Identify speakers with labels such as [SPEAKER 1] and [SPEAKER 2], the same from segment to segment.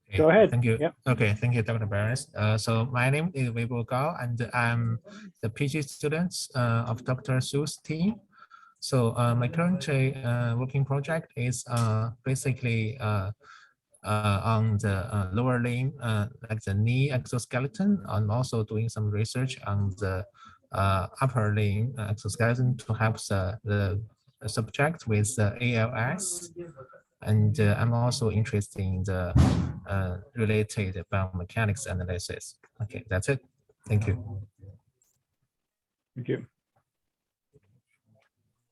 [SPEAKER 1] Okay,
[SPEAKER 2] Go ahead.
[SPEAKER 1] thank you.
[SPEAKER 2] Yep.
[SPEAKER 1] Okay, thank you, Dr. Barris. So my name is Weibo Gao, and I'm the PG student of Dr. Su's team. So my current working project is basically on the lower limb, like the knee exoskeleton. I'm also doing some research on the upper limb exoskeleton to help the subject with ALS. And I'm also interested in the related biomechanics analysis. Okay, that's it. Thank you.
[SPEAKER 2] Thank you.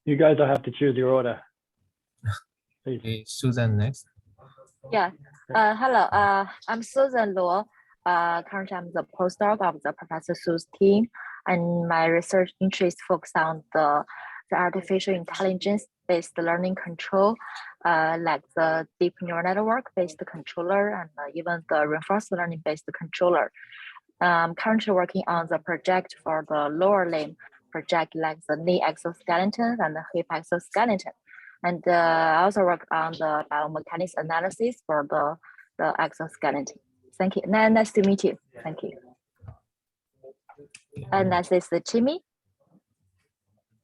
[SPEAKER 2] You guys will have to choose your order. Please.
[SPEAKER 1] Okay, Susan next.
[SPEAKER 3] Yeah. Hello. I'm Susan Luo. Currently, I'm the postdoc of the Professor Su's team, and my research interest focus on the artificial intelligence-based learning control, like the deep neural network-based controller and even the reinforced learning-based controller. I'm currently working on the project for the lower limb project, like the knee exoskeleton and the hip exoskeleton. And I also work on the biomechanics analysis for the exoskeleton. Thank you. Nice to meet you. Thank you. And this is Chimi.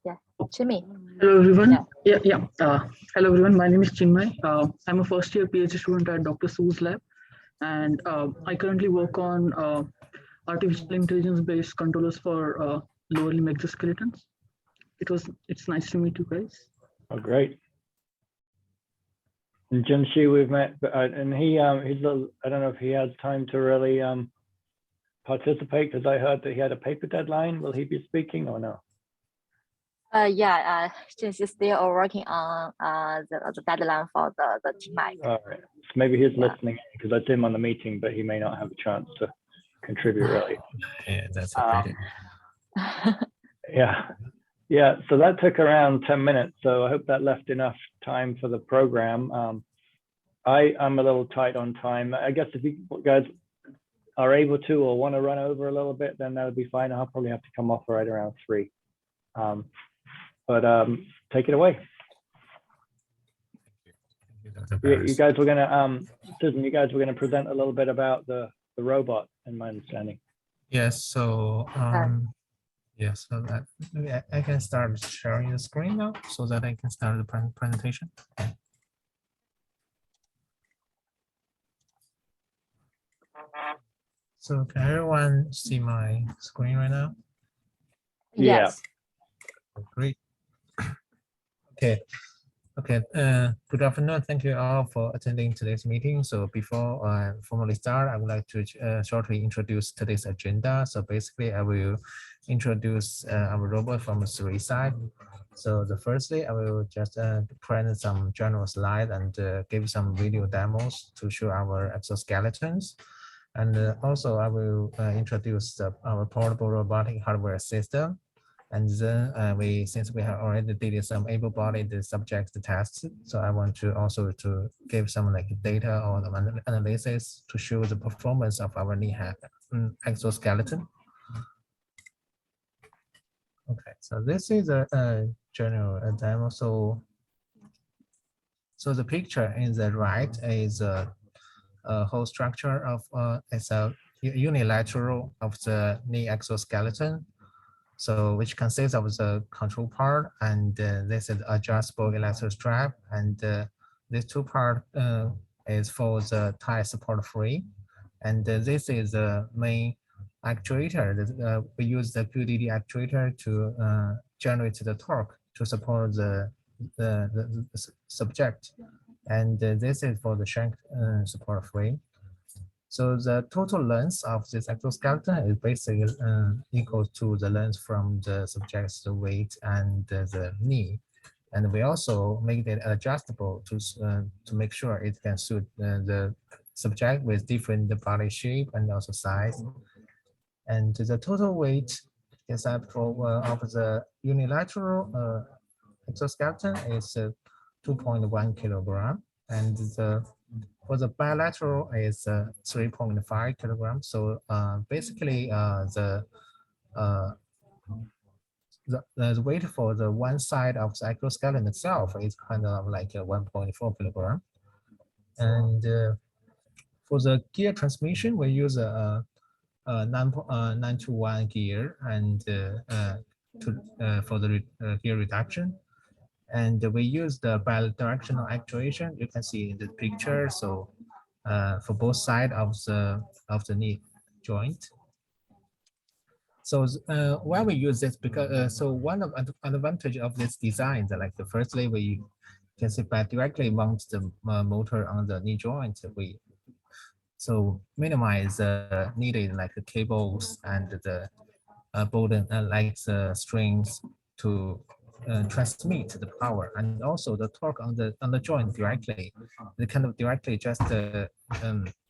[SPEAKER 3] Yeah, Chimi.
[SPEAKER 4] Hello everyone. Hello everyone. My name is Chinmay. I'm a first year PhD student at Dr. Su's lab, and I currently work on artificial intelligence based controllers for lower limb exoskeletons. It's nice to meet you guys.
[SPEAKER 2] Oh, great. And Junshi, we've met, and he's I don't know if he has time to really participate, because I heard that he had a paper deadline. Will he be speaking or no?
[SPEAKER 3] Since he's still working on the deadline for the TMAC.
[SPEAKER 2] All right. So maybe he's listening, because I see him on the meeting, but he may not have a chance to contribute really.
[SPEAKER 1] Yeah, that's okay.
[SPEAKER 2] Yeah, so that took around 10 minutes. So I hope that left enough time for the program. I'm a little tight on time. I guess if you guys are able to or want to run over a little bit, then that would be fine. I'll probably have to come off right around 3. Take it away. You guys were gonna, Susan, you guys were gonna present a little bit about the robot, in my understanding.
[SPEAKER 1] Yes, so yes, so that maybe I can start sharing the screen now so that I can start the presentation. Okay. So can everyone see my screen right now?
[SPEAKER 3] Yes.
[SPEAKER 1] Great. Okay. Good afternoon. Thank you all for attending today's meeting. So before I formally start, I would like to shortly introduce today's agenda. So basically, I will introduce our robot from 3 sides. So firstly, I will just present some general slides and give some video demos to show our exoskeletons. And also, I will introduce our portable robotic hardware system. And then since we have already did some able-bodied subject tests, so I want to also to give some like data or the analysis to show the performance of our knee exoskeleton. Okay, so this is a general demo. So the picture in the right is a whole structure of it's a unilateral of the knee exoskeleton. So which consists of the control part, and this is adjustable electric strap, and these 2 parts is for the tie support free, and this is the main actuator. We use the QDD actuator to generate the torque to support the subject, and this is for the shank support free. So the total length of this exoskeleton is basically equal to the length from the subject's weight and the knee. And we also make it adjustable to make sure it can suit the subject with different body shape and also size. And the total weight is of the unilateral exoskeleton is 2.1 kilogram, and for the bilateral is 3.5 kilograms. So basically, the weight for the one side of the exoskeleton itself is kind of like 1.4 kilogram, and For the gear transmission, we use a 9 to 1 gear and for the gear reduction. And we use the bidirectional actuation. You can see in the picture. So for both sides of the knee joint. So why we use this? Because so one of the advantage of this design, like the firstly, we can see by directly mount the motor on the knee joint. We so minimize needed like the cables and the bolden like the strings to transmit the power, and also the torque on the joint directly. It kind of directly just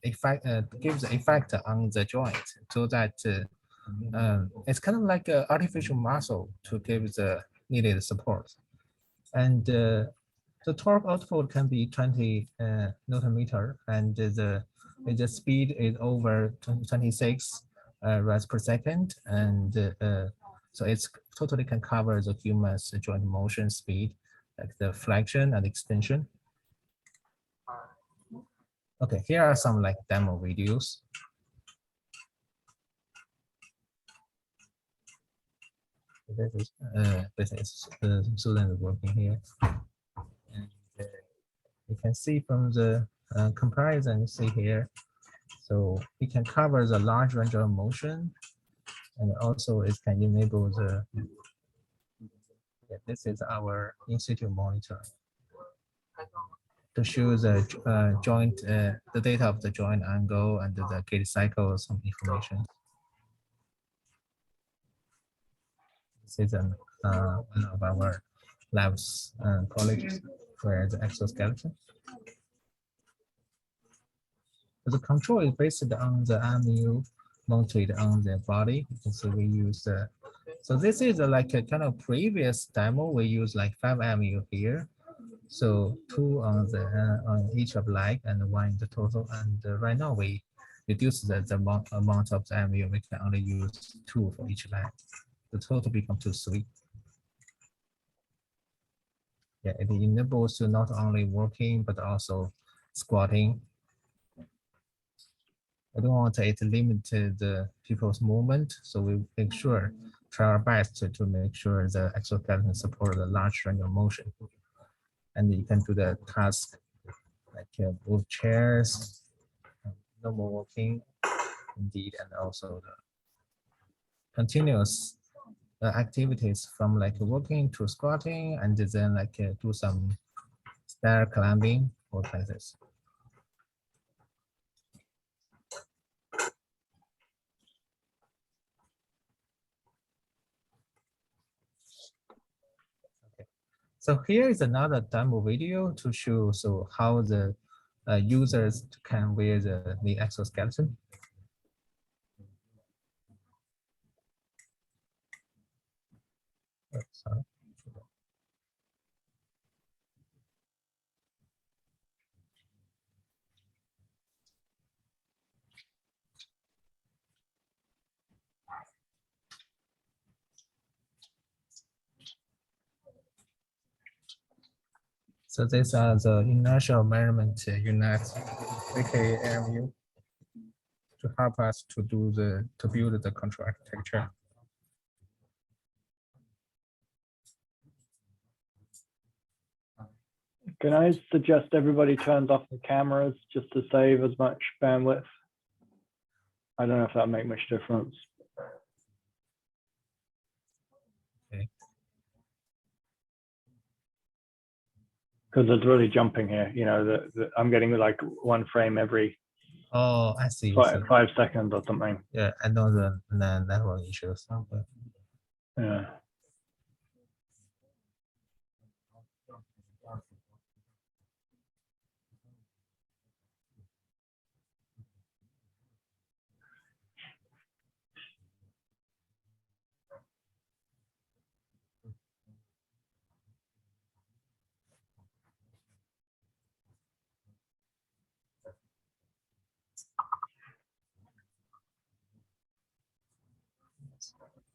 [SPEAKER 1] effect gives the effect on the joint, so that it's kind of like an artificial muscle to give the needed support. And the torque output can be 20 Newton meter, and the speed is over 26 reps per second, and so it's totally can cover the human's joint motion speed, like the flexion and extension. Okay, here are some like demo videos. This is student working here, and you can see from the comparison, you see here, so it can cover the large range of motion, and also it can enable the, this is our in-situ monitor to show the joint, the data of the joint angle and the gait cycle, some information. This is one of our labs colleagues for the exoskeleton. The control is based on the MU mounted on the body. You can see we use so this is like a kind of previous demo. We use like 5 MU here. So 2 on the on each of leg and 1 in the total. And right now we reduce the amount of the MU. We can only use 2 for each leg. The total becomes to 3. Yeah, it enables to not only walking but also squatting. I don't want it to limit the people's movement, so we make sure, try our best to make sure the exoskeleton support the large range of motion. And you can do the task like move chairs, normal walking, indeed, and also the continuous activities from like walking to squatting, and then like do some stair climbing or like this. So here is another demo video to show so how the users can wear the exoskeleton. Oh, sorry. So these are the inertial measurement units, aka MU, to help us to build the control architecture.
[SPEAKER 2] Can I suggest everybody turns off the cameras just to save as much bandwidth? I don't know if that makes much difference.
[SPEAKER 1] Okay.
[SPEAKER 2] Because it's really jumping here. You know, I'm getting like 1 frame every
[SPEAKER 1] Oh, I see.
[SPEAKER 2] 5 seconds or something.
[SPEAKER 1] Yeah, I know the network issues. Okay.
[SPEAKER 2] Yeah.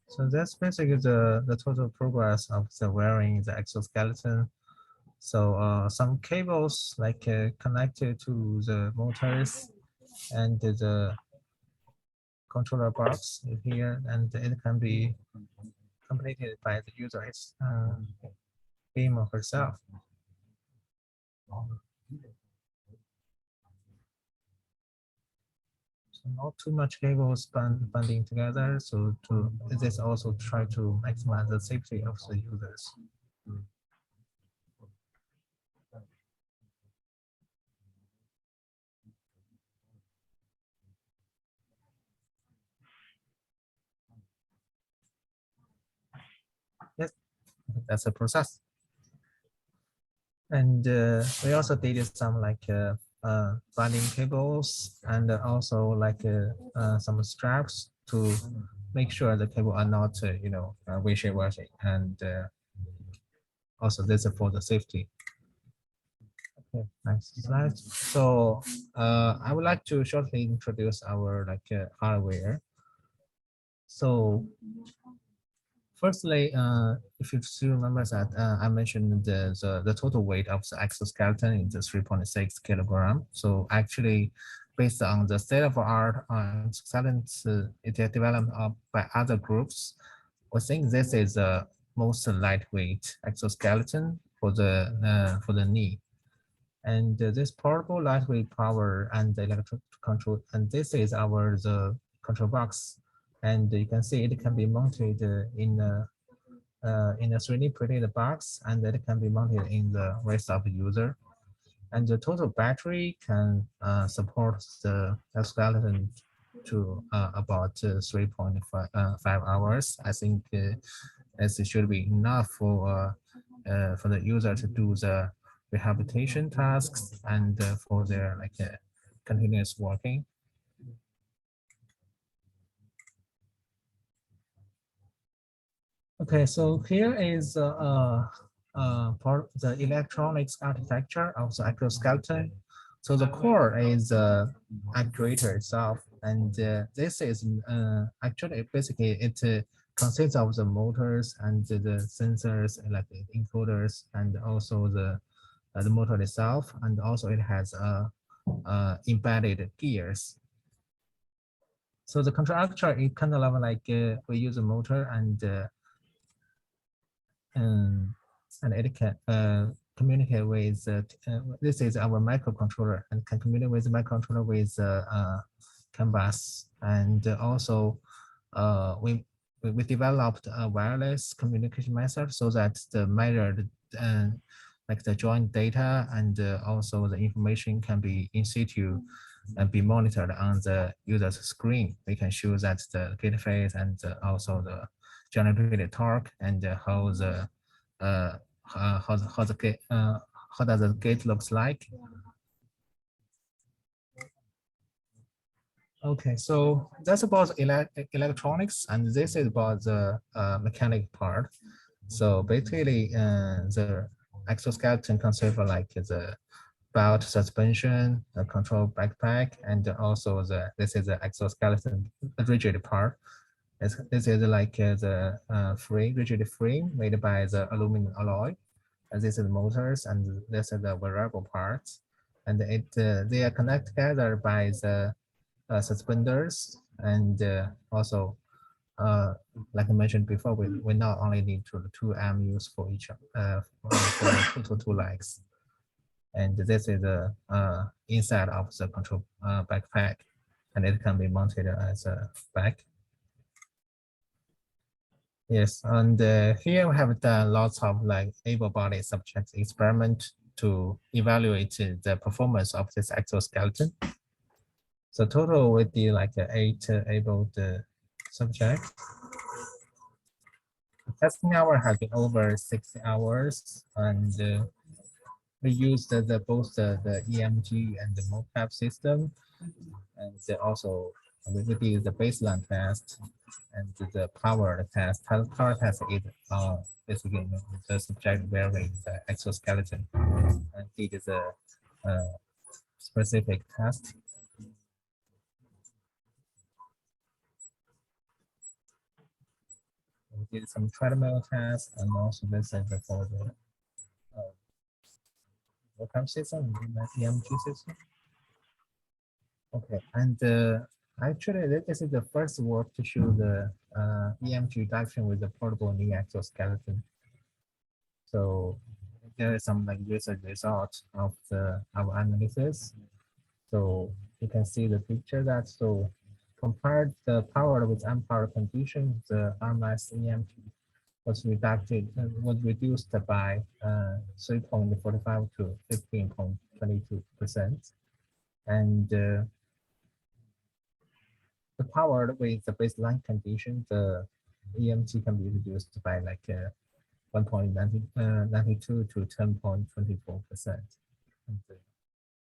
[SPEAKER 1] So that's basically the total progress of the wearing the exoskeleton. So some cables like connected to the motors and the controller box here, and it can be completed by the user him or herself. So not too much cables bonding together. So this also try to maximize the safety of the users. Yes, that's a process. And we also did some like binding cables and also like some straps to make sure the cable are not wishy-washy, and also this is for the safety. Okay, next slide. So I would like to shortly introduce our like hardware. So firstly, if you still remember that I mentioned the total weight of the exoskeleton is 3.6 kilogram. So actually, based on the state of art exoskeletons, it is developed by other groups. I think this is the most lightweight exoskeleton for the knee. And this portable lightweight power and the electric control, and this is the control box. And you can see it can be mounted in a 3D printed box, and it can be mounted in the wrist of the user. And the total battery can support the skeleton to about 3.5 hours. I think this should be enough for the user to do the rehabilitation tasks and for their like continuous working. Okay, so here is part the electronics architecture of the exoskeleton. So the core is the actuator itself, and this is actually basically it consists of the motors and the sensors, like the encoders, and also the motor itself, and also it has embedded gears. So the control architecture is kind of like we use a motor and it can communicate with this is our microcontroller, and can communicate with the microcontroller with CAN bus, and also we developed a wireless communication method so that the measured like the joint data and also the information can be in situ and be monitored on the user's screen. We can show that the gate phase and also the generated torque and how the gate how does the gate looks like. Okay, so that's about electronics, and this is about the mechanic part. So basically, the exoskeleton consists of like the belt suspension, the control backpack, and also this is the exoskeleton rigid part. This is like the rigid frame made by the aluminum alloy. And this is the motors, and this is the variable parts. And they are connected together by the suspenders, and also like I mentioned before, we not only need two MUs for each for two legs. And this is the inside of the control backpack, and it can be mounted as a back. Yes, and here we have done lots of like able-bodied subject experiment to evaluate the performance of this exoskeleton. So total would be like 8 able subjects. The testing hour has been over 60 hours, and we used both the EMG and the mocap system, and also we did the baseline test and the power test. Power test is basically the subject wearing the exoskeleton and did the specific test. We did some treadmill tests, and also this is for the mocap system, the EMG system. Okay, and actually, this is the first work to show the EMG reduction with the portable knee exoskeleton. So there is some like research result of our analysis. So you can see the picture that so compared the power with unpowered condition, the RMS EMG was reduced by 3.45 to 15.22%, and the power with the baseline condition, the EMG can be reduced by like 1.92 to 10.24%. I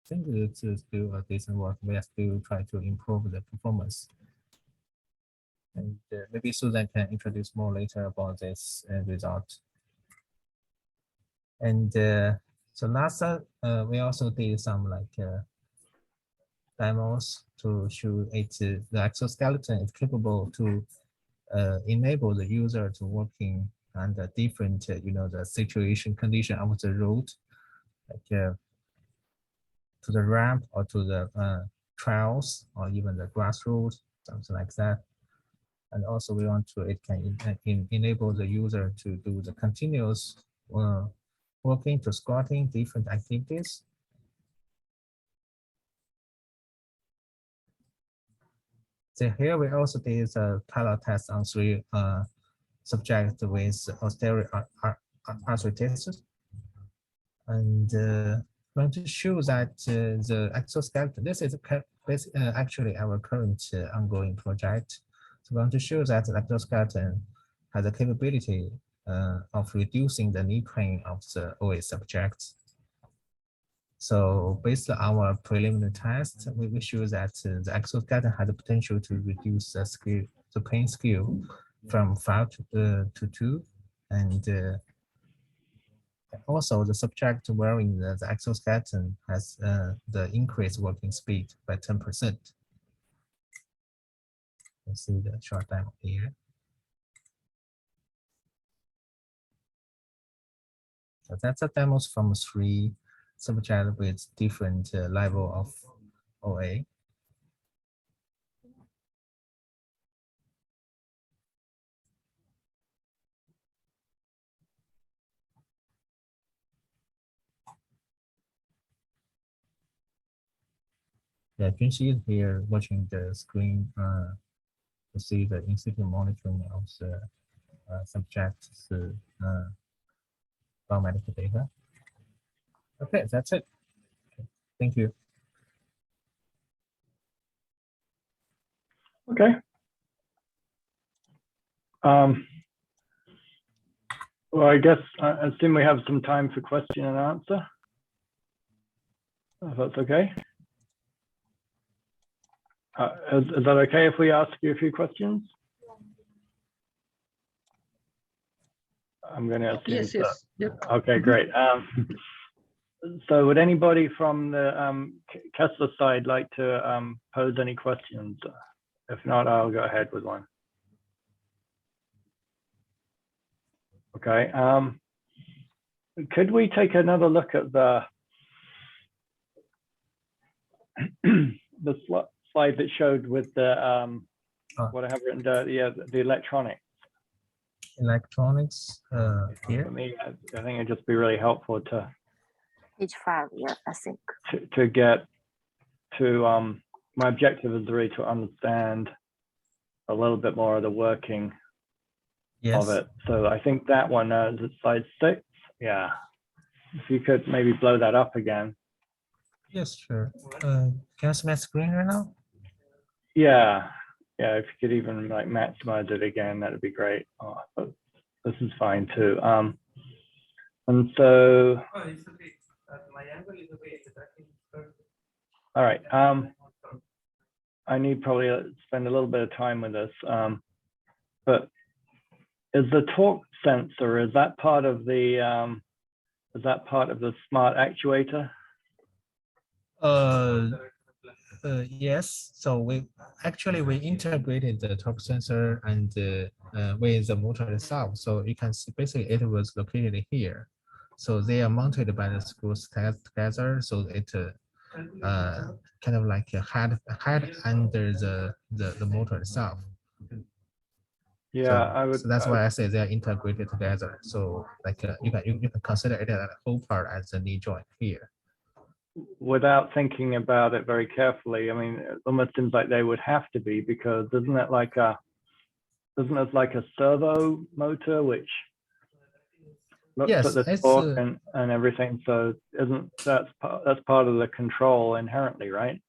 [SPEAKER 1] think it's still a decent work. We are still trying to improve the performance. And maybe Susan can introduce more later about this result. And so last, we also did some like demos to show the exoskeleton is capable to enable the user to working under different, the situation condition of the road, like to the ramp or to the trails or even the grass road, something like that. And also we want to, it can enable the user to do the continuous working to squatting different activities. So here we also did a pilot test on 3 subjects with osteoarthritis. And want to show that the exoskeleton, this is actually our current ongoing project. So we want to show that the exoskeleton has the capability of reducing the knee pain of the OA subjects. So based on our preliminary test, we show that the exoskeleton has the potential to reduce the pain scale from 5 to 2, and also the subject wearing the exoskeleton has the increased working speed by 10%. You see the short demo here. So that's a demos from 3 subjects with different level of OA. Yeah, you can see it here watching the screen to see the in situ monitoring of the subject's biomedical data. Okay, that's it. Okay, thank you.
[SPEAKER 2] Okay. Well, I guess I assume we have some time for question and answer. If that's okay. Is that okay if we ask you a few questions? I'm going to assume.
[SPEAKER 4] Yes, yes. Yep.
[SPEAKER 2] Okay, great. So would anybody from the Kessler side like to pose any questions? If not, I'll go ahead with one. Okay. Could we take another look at the the slide that showed with the what I have written down, the electronics?
[SPEAKER 1] Electronics here.
[SPEAKER 2] For me, I think it'd just be really helpful to
[SPEAKER 3] Page 5, yeah, I think.
[SPEAKER 2] to get to my objective is really to understand a little bit more of the working
[SPEAKER 1] Yes.
[SPEAKER 2] of it. So I think that one is it slide 6. Yeah. If you could maybe blow that up again.
[SPEAKER 1] Yes, sure. Can I see my screen right now?
[SPEAKER 2] Yeah. Yeah. If you could even like maximize it again, that'd be great. Oh, but this is fine too. And so. All right. I need probably to spend a little bit of time with this. But is the torque sensor, is that part of the smart actuator?
[SPEAKER 1] Yes. So we integrated the torque sensor and with the motor itself. So you can see basically it was located here. So they are mounted by the screws together. So it kind of like a head under the motor itself.
[SPEAKER 2] Yeah, I would.
[SPEAKER 1] So that's why I say they're integrated together. So like you can consider it as a whole part as a knee joint here.
[SPEAKER 2] Without thinking about it very carefully, I mean, it almost seems like they would have to be, because isn't it like a servo motor which looks
[SPEAKER 1] Yes,
[SPEAKER 2] at the
[SPEAKER 1] it's
[SPEAKER 2] torque and everything? So isn't that's part of the control inherently, right?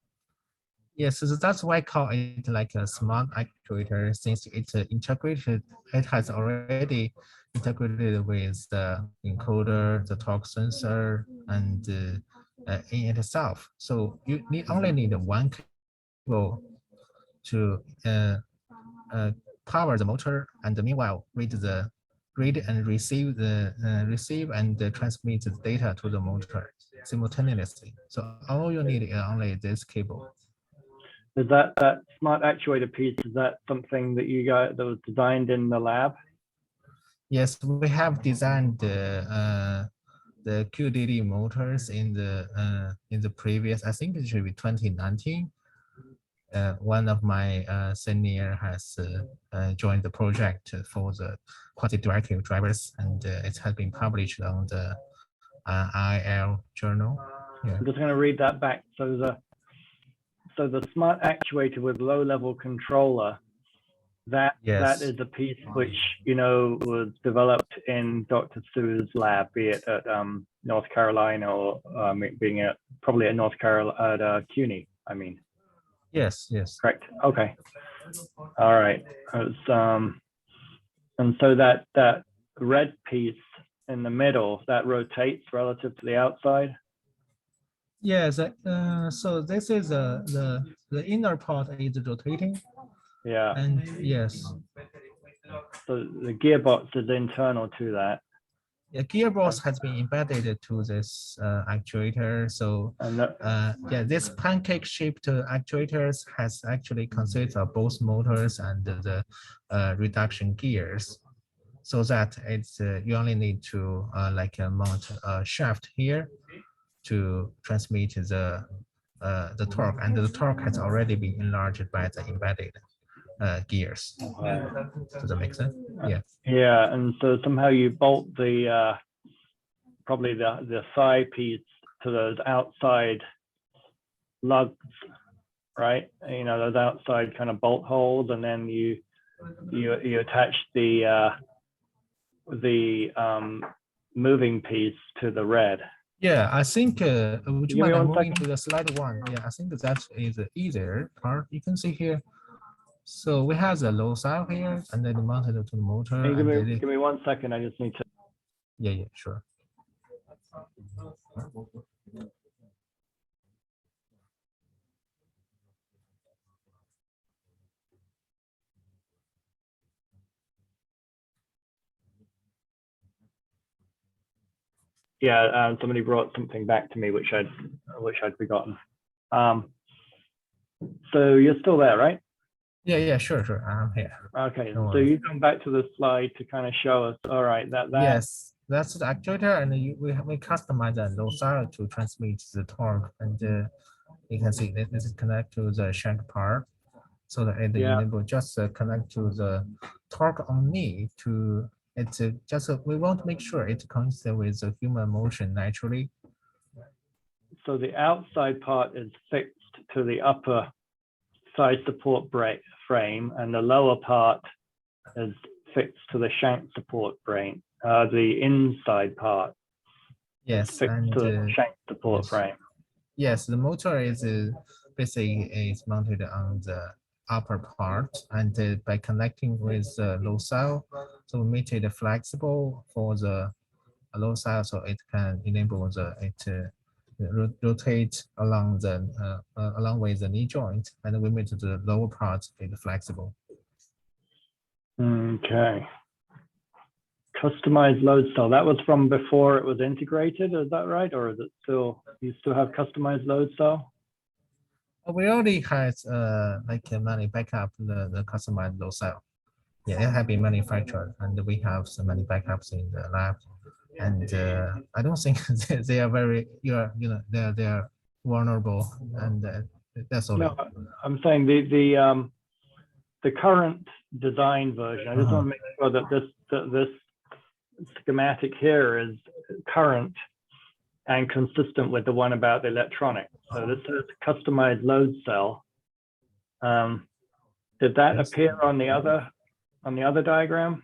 [SPEAKER 1] yes, so that's why I call it like a smart actuator, since it's integrated. It has already integrated with the encoder, the torque sensor, and in itself. So you only need one cable to power the motor, and meanwhile read and receive and transmit the data to the motor simultaneously. So all you need is only this cable.
[SPEAKER 2] Is that smart actuator piece, is that something that you got that was designed in the lab?
[SPEAKER 1] Yes, we have designed the QDD motors in the previous, I think it should be 2019. One of my senior has joined the project for the quasi-directive drivers, and it has been published on the IL journal. Yeah.
[SPEAKER 2] I'm just going to read that back. So the smart actuator with low-level controller, that is a piece which was developed in Dr. Su's lab, be it at North Carolina or probably at North Carolina at CUNY. I mean.
[SPEAKER 1] Yes.
[SPEAKER 2] Correct. Okay. All right. And so that red piece in the middle, that rotates relative to the outside.
[SPEAKER 1] Yes. So this is the inner part is rotating.
[SPEAKER 2] Yeah.
[SPEAKER 1] And yes.
[SPEAKER 2] So the gearbox is internal to that.
[SPEAKER 1] The gearbox has been embedded to this actuator. So this pancake-shaped actuators has actually consists of both motors and the reduction gears, so that it's you only need to mount a shaft here to transmit the torque, and the torque has already been enlarged by the embedded gears. Does that make sense? Yeah.
[SPEAKER 2] Yeah, and so somehow you bolt the probably the thigh piece to those outside lugs, right? Those outside kind of bolt holes, and then you attach the moving piece to the red.
[SPEAKER 1] Yeah, I think would you mind moving
[SPEAKER 2] second?
[SPEAKER 1] to the slide one? Yeah, I think that is the easier part. You can see here. So we have the low side here, and then mounted to the motor.
[SPEAKER 2] Hey, give me 1 second. I just need to.
[SPEAKER 1] Yeah, sure.
[SPEAKER 2] Yeah, somebody brought something back to me which I'd forgotten. So you're still there, right?
[SPEAKER 1] Yeah, sure. I'm here.
[SPEAKER 2] Okay, so you come back to the slide to kind of show us. All right, that.
[SPEAKER 1] Yes, that's the actuator, and we customize the low side to transmit the torque, and you can see that this is connect to the shank part, so that it enable just connect to the torque only to. It's just we want to make sure it consistent with the human motion naturally.
[SPEAKER 2] So the outside part is fixed to the upper side support frame, and the lower part is fixed to the shank support frame. The inside part is fixed to the shank support frame.
[SPEAKER 1] Yes, the motor is basically is mounted on the upper part, and by connecting with the low cell, so we make it flexible for the low cell, so it can enable rotate along with the knee joint, and we make the lower part is flexible.
[SPEAKER 2] Okay. Customized load cell. That was from before it was integrated, is that right? Or is it still, you still have customized load cell?
[SPEAKER 1] We already had many backup the customized load cell. Yeah, it have been manufactured, and we have so many backups in the lab. And I don't think they are very they're vulnerable, and that's all.
[SPEAKER 2] No, I'm saying the current design version. I just want to make sure that this schematic here is current and consistent with the one about the electronics. So this is customized load cell. Did that appear on the other diagram?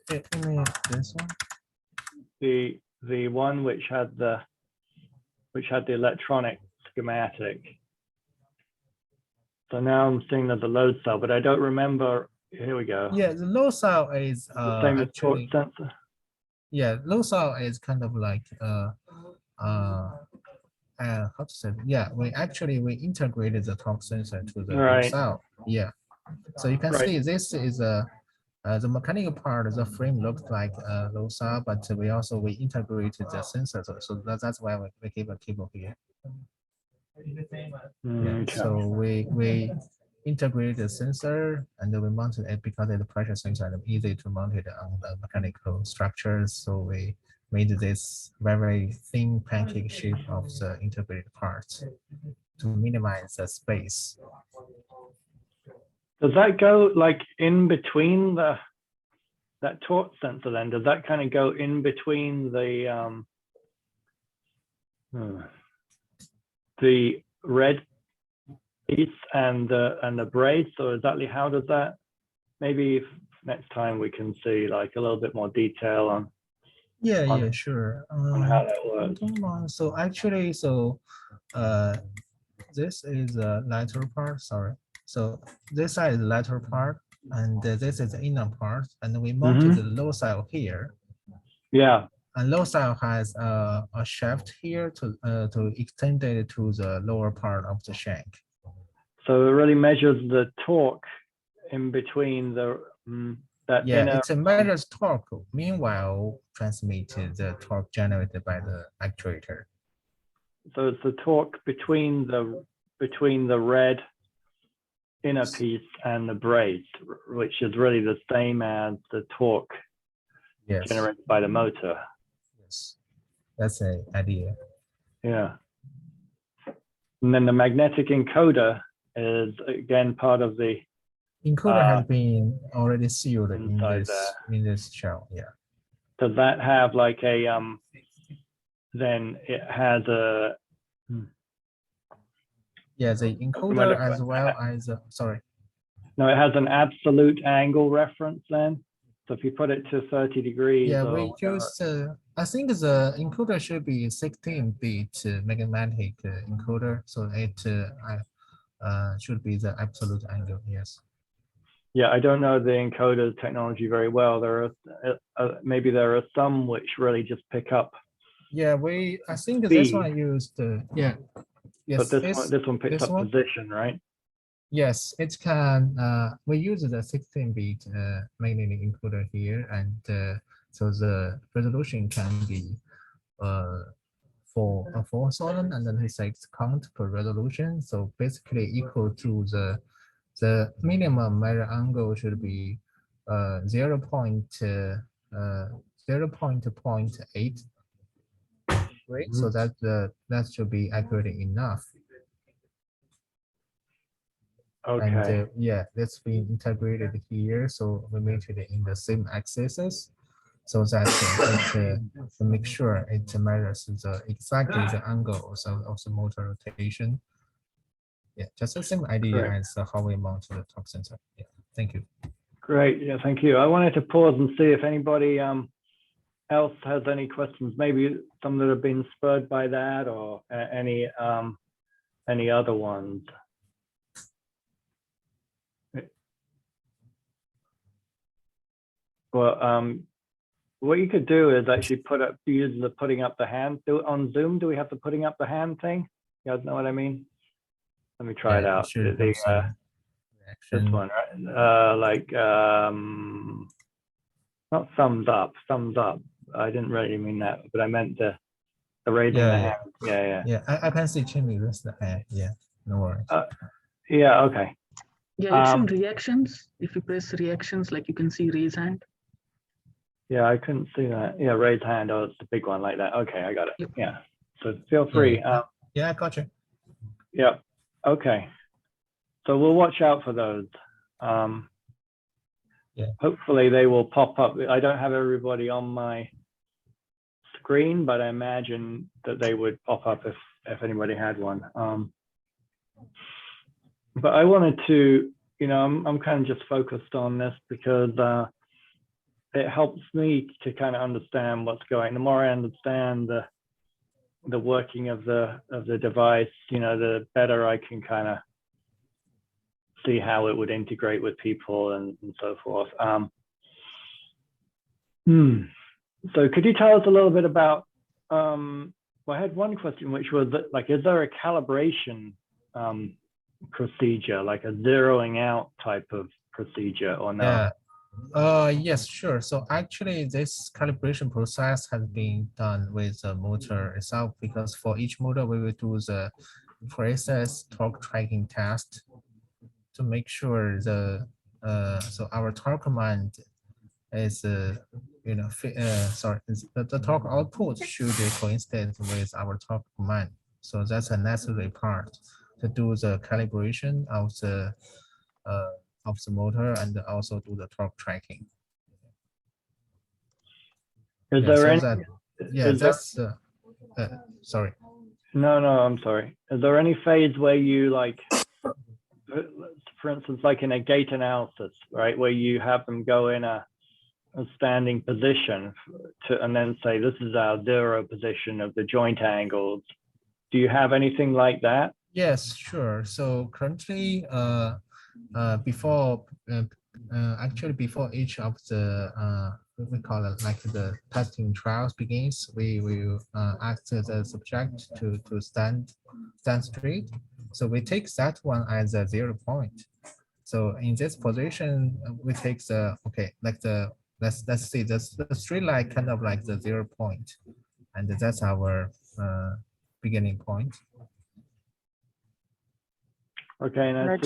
[SPEAKER 1] This one.
[SPEAKER 2] The one which had the electronic schematic. So now I'm seeing that the load cell, but I don't remember. Here we go.
[SPEAKER 1] Yeah, the load cell is
[SPEAKER 2] The same as torque
[SPEAKER 1] actually,
[SPEAKER 2] sensor.
[SPEAKER 1] yeah, load cell is kind of like how to say it? Yeah, we integrated the torque sensor to the load cell. Yeah, so you can see this is the mechanical part. The frame looks like a load cell, but we integrated the sensor, so that's why we keep a cable here. Yeah, so we integrate the sensor and we mounted it because it's a pressure sensor and easy to mount it on the mechanical structures. So we made this very thin pancake shape of the integrated parts to minimize the space.
[SPEAKER 2] Does that go like in between that torque sensor then? Does that kind of go in between the red piece and the braid? So exactly how does that, maybe if next time we can see like a little bit more detail on
[SPEAKER 1] sure
[SPEAKER 2] on how that works.
[SPEAKER 1] So actually, this is a lateral part, sorry. So this side is the lateral part and this is the inner part, and we mounted the low cell here.
[SPEAKER 2] Yeah.
[SPEAKER 1] And low cell has a shaft here to extend it to the lower part of the shank.
[SPEAKER 2] So it really measures the torque in between that inner.
[SPEAKER 1] It measures torque. Meanwhile, transmitted the torque generated by the actuator.
[SPEAKER 2] So it's the torque between the red inner piece and the braid, which is really the same as the torque generated by the motor.
[SPEAKER 1] Yes, that's the idea.
[SPEAKER 2] Yeah. And then the magnetic encoder is again part of the
[SPEAKER 1] encoder has been already sealed in this shell. Yeah.
[SPEAKER 2] Does that have like a then it has a
[SPEAKER 1] the encoder as well as sorry.
[SPEAKER 2] No, it has an absolute angle reference then. So if you put it to 30 degrees.
[SPEAKER 1] Yeah, we use I think the encoder should be 16-bit magnetic encoder, so it should be the absolute angle. Yes.
[SPEAKER 2] Yeah, I don't know the encoder technology very well. There are maybe there are some which really just pick up.
[SPEAKER 1] Yeah, I think this one used yes.
[SPEAKER 2] But this one picks up position, right?
[SPEAKER 1] Yes, it can. We use the 16-bit magnetic encoder here, and so the resolution can be for a 4,000 and then 6 count per resolution. So basically equal to the minimum measure angle should be 0.8. Right, so that should be accurate enough.
[SPEAKER 2] Okay.
[SPEAKER 1] And that's been integrated here, so we made it in the same axes, so that to make sure it measures exactly the angle of the motor rotation. Yeah, just the same idea as how we mount the torque sensor. Yeah, thank you.
[SPEAKER 2] Great. Yeah, thank you. I wanted to pause and see if anybody else has any questions, maybe some that have been spurred by that, or any other ones. Well, what you could do is actually use the putting up the hand. On Zoom, do we have the putting up the hand thing? You guys know what I mean? Let me try it out. This one, right? Not thumbs up. I didn't really mean that, but I meant the raising the hand. Yeah.
[SPEAKER 1] I can see Jimmy raise the hand. Yeah, no worries.
[SPEAKER 2] Yeah. Okay.
[SPEAKER 4] Yeah, it's in reactions. If you press reactions, like you can see raise hand.
[SPEAKER 2] Yeah, I couldn't see that. Yeah, raise hand. Oh, it's the big one like that. Okay, I got it. Yeah. So feel free.
[SPEAKER 1] Yeah, I got you.
[SPEAKER 2] Yeah. Okay. So we'll watch out for those.
[SPEAKER 1] Yeah.
[SPEAKER 2] Hopefully they will pop up. I don't have everybody on my screen, but I imagine that they would pop up if anybody had one. But I wanted to, I'm kind of just focused on this because it helps me to kind of understand what's going. The more I understand the working of the device, the better I can kind of see how it would integrate with people and so forth. So could you tell us a little bit about, well, I had one question, which was that, like, is there a calibration procedure, like a zeroing out type of procedure or no?
[SPEAKER 1] Yeah. Yes, sure. So actually, this calibration process has been done with the motor itself, because for each motor, we will do the precise torque tracking test to make sure so our torque command is the torque output should coincide with our torque command. So that's a necessary part to do the calibration of the motor and also do the torque tracking.
[SPEAKER 2] Is there any?
[SPEAKER 1] Sorry.
[SPEAKER 2] No, I'm sorry. Is there any phase where you, like, for instance, like in a gait analysis, right, where you have them go in a standing position and then say, this is our zero position of the joint angles? Do you have anything like that?
[SPEAKER 1] Yes, sure. So currently, before each of the we call it like the testing trials begins, we will ask the subject to stand straight. So we take that one as a 0 point. So in this position, we take let's see the straight line kind of like the 0 point, and that's our beginning point.
[SPEAKER 2] Okay,
[SPEAKER 3] and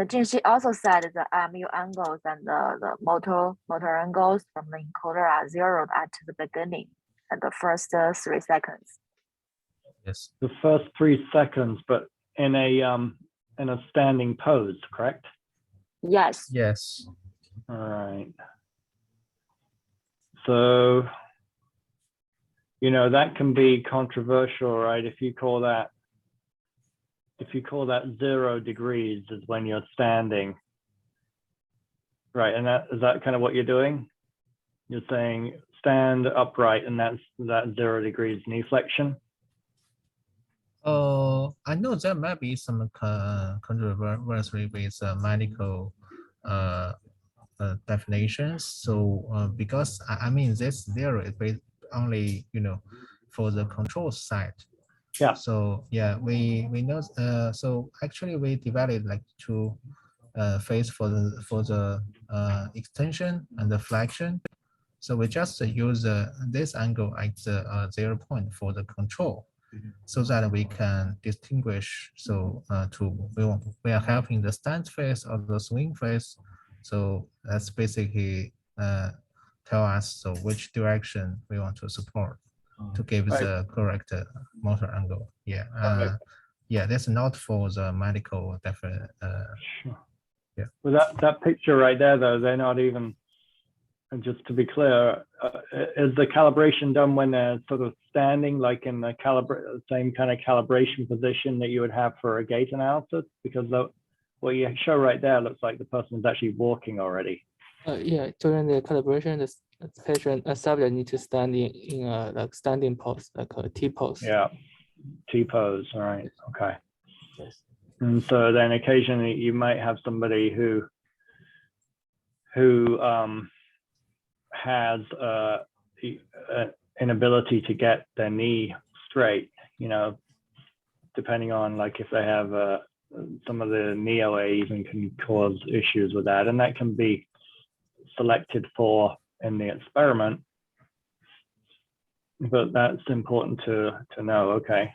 [SPEAKER 3] Junxi also said the MU angles and the motor angles from the encoder are zeroed at the beginning at the first 3 seconds.
[SPEAKER 1] Yes.
[SPEAKER 2] The first 3 seconds, but in a standing pose, correct?
[SPEAKER 3] Yes.
[SPEAKER 1] Yes.
[SPEAKER 2] All right. So, that can be controversial, right? If you call that 0 degrees is when you're standing, right? And is that kind of what you're doing? You're saying stand upright, and that's 0 degrees knee flexion.
[SPEAKER 1] I know there might be some controversy with medical definitions. So because I mean this 0 is based only for the control side.
[SPEAKER 2] Yeah.
[SPEAKER 1] So yeah, we know. So actually, we developed like 2 phase for the extension and the flexion. So we just use this angle at the 0 point for the control, so that we can distinguish. So we are helping the stand phase or the swing phase. So that's basically tell us so which direction we want to support to give the correct motor angle. Yeah. Yeah, that's not for the medical definite.
[SPEAKER 2] Sure.
[SPEAKER 1] Yeah.
[SPEAKER 2] Well, that picture right there, though, they're not even. And just to be clear, is the calibration done when they're sort of standing, like in the same kind of calibration position that you would have for a gait analysis? Because what you show right there looks like the person is actually walking already.
[SPEAKER 5] Yeah, during the calibration, the patient, subject need to stand in a like standing pose, like a T pose.
[SPEAKER 2] Yeah, T pose. All right. Okay.
[SPEAKER 5] Yes.
[SPEAKER 2] And so then occasionally you might have somebody who has inability to get their knee straight, depending on, like, if they have some of the knee OA even can cause issues with that, and that can be selected for in the experiment. But that's important to know. Okay.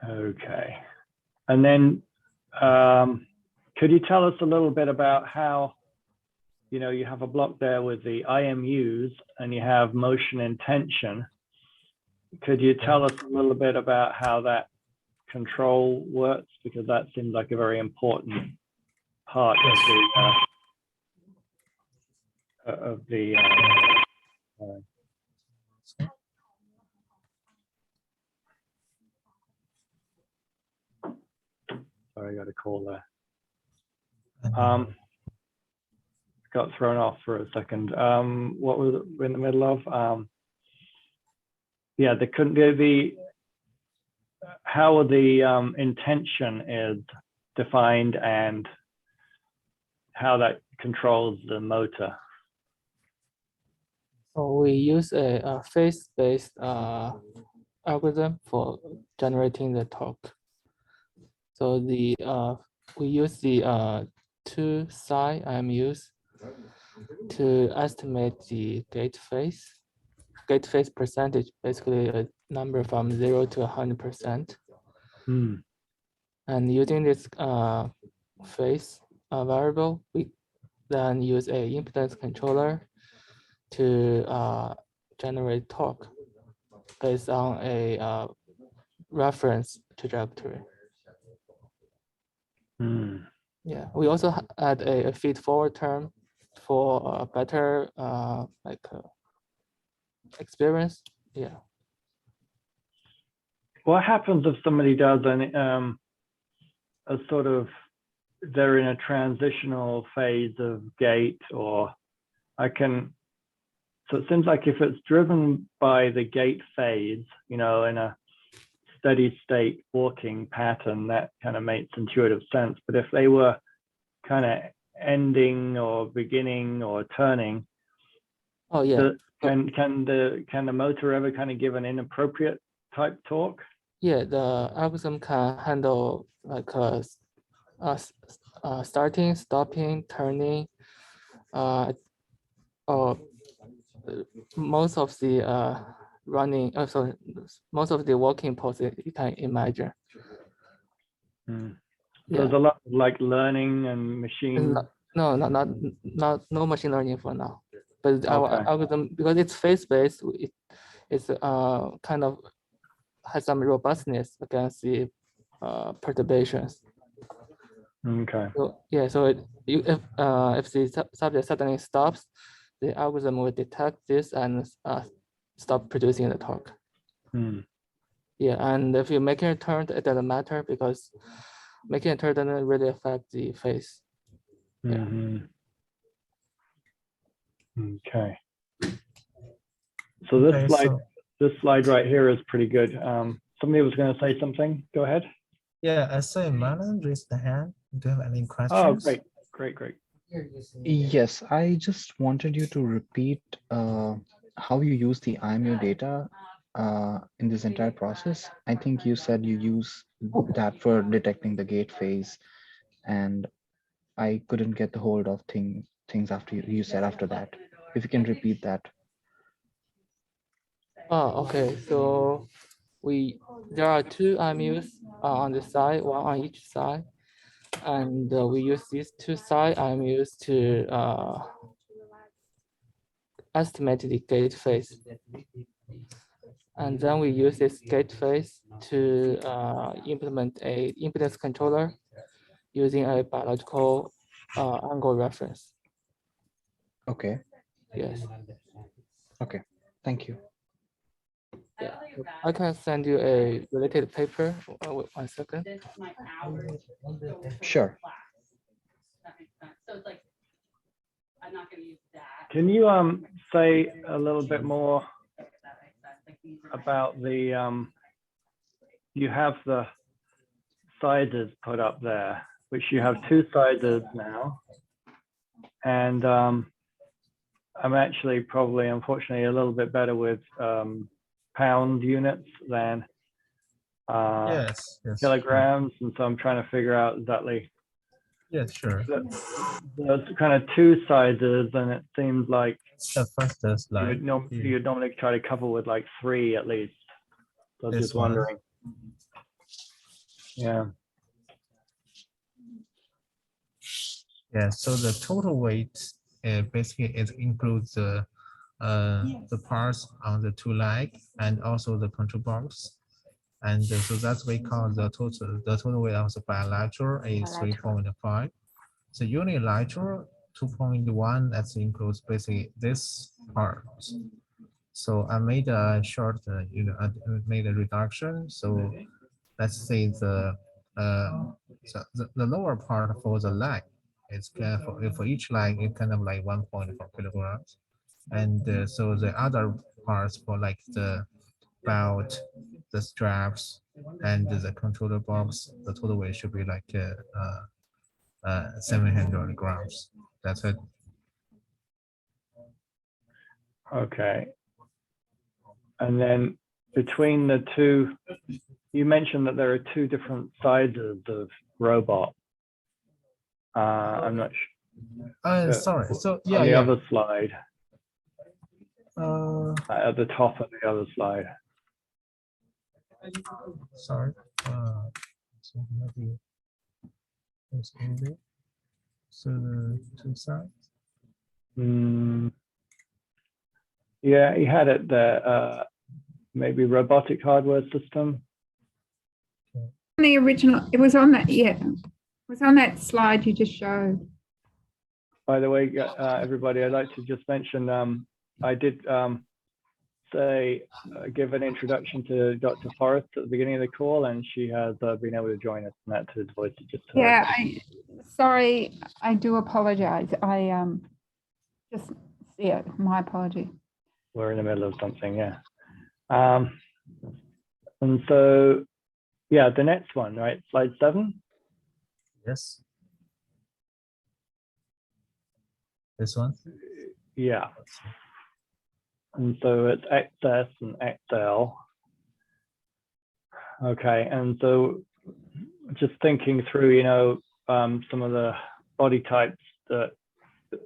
[SPEAKER 2] Okay. And then could you tell us a little bit about how you have a block there with the IMUs and you have motion intention. Could you tell us a little bit about how that control works? Because that seems like a very important part of the sorry, I got a call there. Got thrown off for a second. What was it we're in the middle of? Yeah, there couldn't be how the intention is defined and how that controls the motor.
[SPEAKER 5] So we use a phase-based algorithm for generating the torque. So the we use the 2 psi IMUs to estimate the gate phase percentage, basically a number from 0 to 100%. And using this phase variable, we then use a impedance controller to generate torque based on a reference trajectory. Yeah, we also add a feed-forward term for a better experience. Yeah.
[SPEAKER 2] What happens if somebody does a sort of, they're in a transitional phase of gait, or so it seems like if it's driven by the gait phase, in a steady state walking pattern, that kind of makes intuitive sense. But if they were kind of ending or beginning or turning,
[SPEAKER 5] oh yeah,
[SPEAKER 2] can the motor ever kind of give an inappropriate type torque?
[SPEAKER 5] Yeah, the algorithm can handle like starting, stopping, turning, or most of the running. So most of the walking poses you can imagine.
[SPEAKER 2] So
[SPEAKER 5] Yeah.
[SPEAKER 2] there's a lot of like learning and machine.
[SPEAKER 5] No machine learning for now. But our
[SPEAKER 2] Okay.
[SPEAKER 5] algorithm, because it's phase-based, it's kind of has some robustness against the perturbations.
[SPEAKER 2] Okay.
[SPEAKER 5] So yeah, so if the subject suddenly stops, the algorithm will detect this and stop producing the torque. Yeah, and if you make a turn, it doesn't matter because making a turn doesn't really affect the phase. Yeah.
[SPEAKER 2] Okay. So this slide right here is pretty good. Somebody was going to say something. Go ahead.
[SPEAKER 1] Yeah, I saw Manan raise the hand. Do you have any questions?
[SPEAKER 2] Oh, great.
[SPEAKER 6] Yes, I just wanted you to repeat how you use the IMU data in this entire process. I think you said you use that for detecting the gate phase, and I couldn't get the hold of things after you said after that. If you can repeat that.
[SPEAKER 5] Oh, okay. So there are 2 IMUs on the side, one on each side, and we use these 2 side IMUs to estimate the gate phase. And then we use this gate phase to implement a impedance controller using a biological angle reference.
[SPEAKER 6] Okay.
[SPEAKER 5] Yes.
[SPEAKER 6] Okay. Thank you.
[SPEAKER 5] Yeah. I can send you a related paper. Wait 1 second.
[SPEAKER 6] Sure.
[SPEAKER 2] Can you say a little bit more about the you have the sizes put up there, which you have 2 sizes now, and I'm actually probably unfortunately a little bit better with pound units than
[SPEAKER 1] Yes.
[SPEAKER 2] kilograms, and so I'm trying to figure out exactly.
[SPEAKER 1] Yes, sure.
[SPEAKER 2] There's kind of 2 sizes, and it seems like
[SPEAKER 1] The first slide.
[SPEAKER 2] you'd normally try to cover with like 3 at least. So I'm just wondering. Yeah.
[SPEAKER 1] Yeah, so the total weight basically it includes the parts on the two legs and also the control box. And so that's we call the total weight of the bilateral is 3.5. So unilateral 2.1 that includes basically this part. So I made a short, I made a reduction. So let's say the lower part for the leg, it's for each leg, it's kind of like 1.4 kilograms. And so the other parts for like the belt, the straps, and the controller box, the total weight should be like 700 grams. That's it.
[SPEAKER 2] Okay. And then between the two, you mentioned that there are two different sizes of robot. I'm not sure.
[SPEAKER 1] Sorry. So
[SPEAKER 2] on the other slide. At the top of the other slide.
[SPEAKER 1] Sorry. So maybe it's in there. So the two sides.
[SPEAKER 2] Yeah, you had it there. Maybe robotic hardware system.
[SPEAKER 7] The original, it was on that, yeah, it was on that slide you just showed.
[SPEAKER 2] By the way, everybody, I'd like to just mention, I did give an introduction to Dr. Forrest at the beginning of the call, and she has been able to join us, and that's his voice you just heard.
[SPEAKER 7] Yeah, sorry, I do apologize. Yeah, my apology.
[SPEAKER 2] We're in the middle of something, yeah. And so, yeah, the next one, right? Slide 7.
[SPEAKER 1] Yes. This one?
[SPEAKER 2] Yeah. And so it's XS and XL. Okay, and so just thinking through, some of the body types that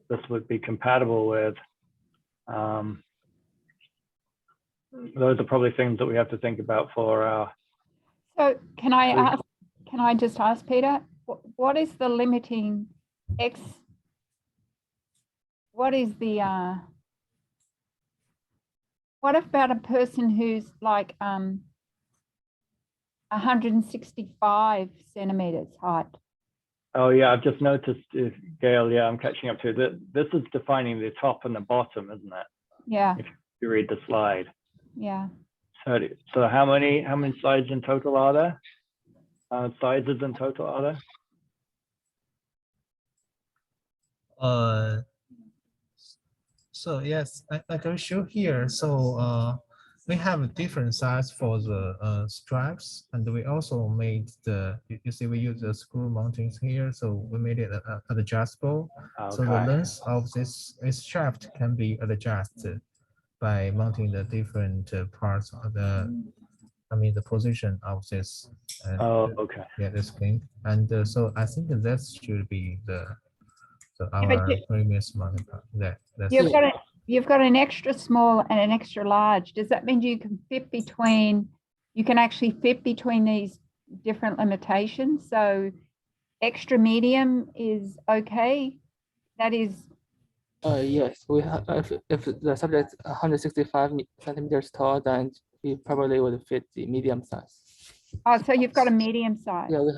[SPEAKER 2] this would be compatible with. Those are probably things that we have to think about for our.
[SPEAKER 7] So can I just ask Peter, what is the limiting X? What is the, what about a person who's like 165 centimeters height?
[SPEAKER 2] Oh yeah, I've just noticed, Gail, yeah, I'm catching up to it. This is defining the top and the bottom, isn't it?
[SPEAKER 7] Yeah.
[SPEAKER 2] If you read the slide.
[SPEAKER 7] Yeah.
[SPEAKER 2] So how many slides in total are there? Sizes in total are there?
[SPEAKER 1] So yes, I can show here. So we have a different size for the straps, and we also made you see we use the screw mountings here, so we made it adjustable.
[SPEAKER 2] Okay.
[SPEAKER 1] So the length of this shaft can be adjusted by mounting the different parts of the position of this.
[SPEAKER 2] Okay.
[SPEAKER 1] Yeah, this thing. And so I think that should be our previous mounting part.
[SPEAKER 7] You've got an extra small and an extra large. Does that mean you can actually fit between these different limitations? So extra medium is okay. That is.
[SPEAKER 5] Yes, we have. If the subject is 165 centimeters tall, then we probably would fit the medium size.
[SPEAKER 7] Oh, so you've got a medium size.
[SPEAKER 5] Yeah, we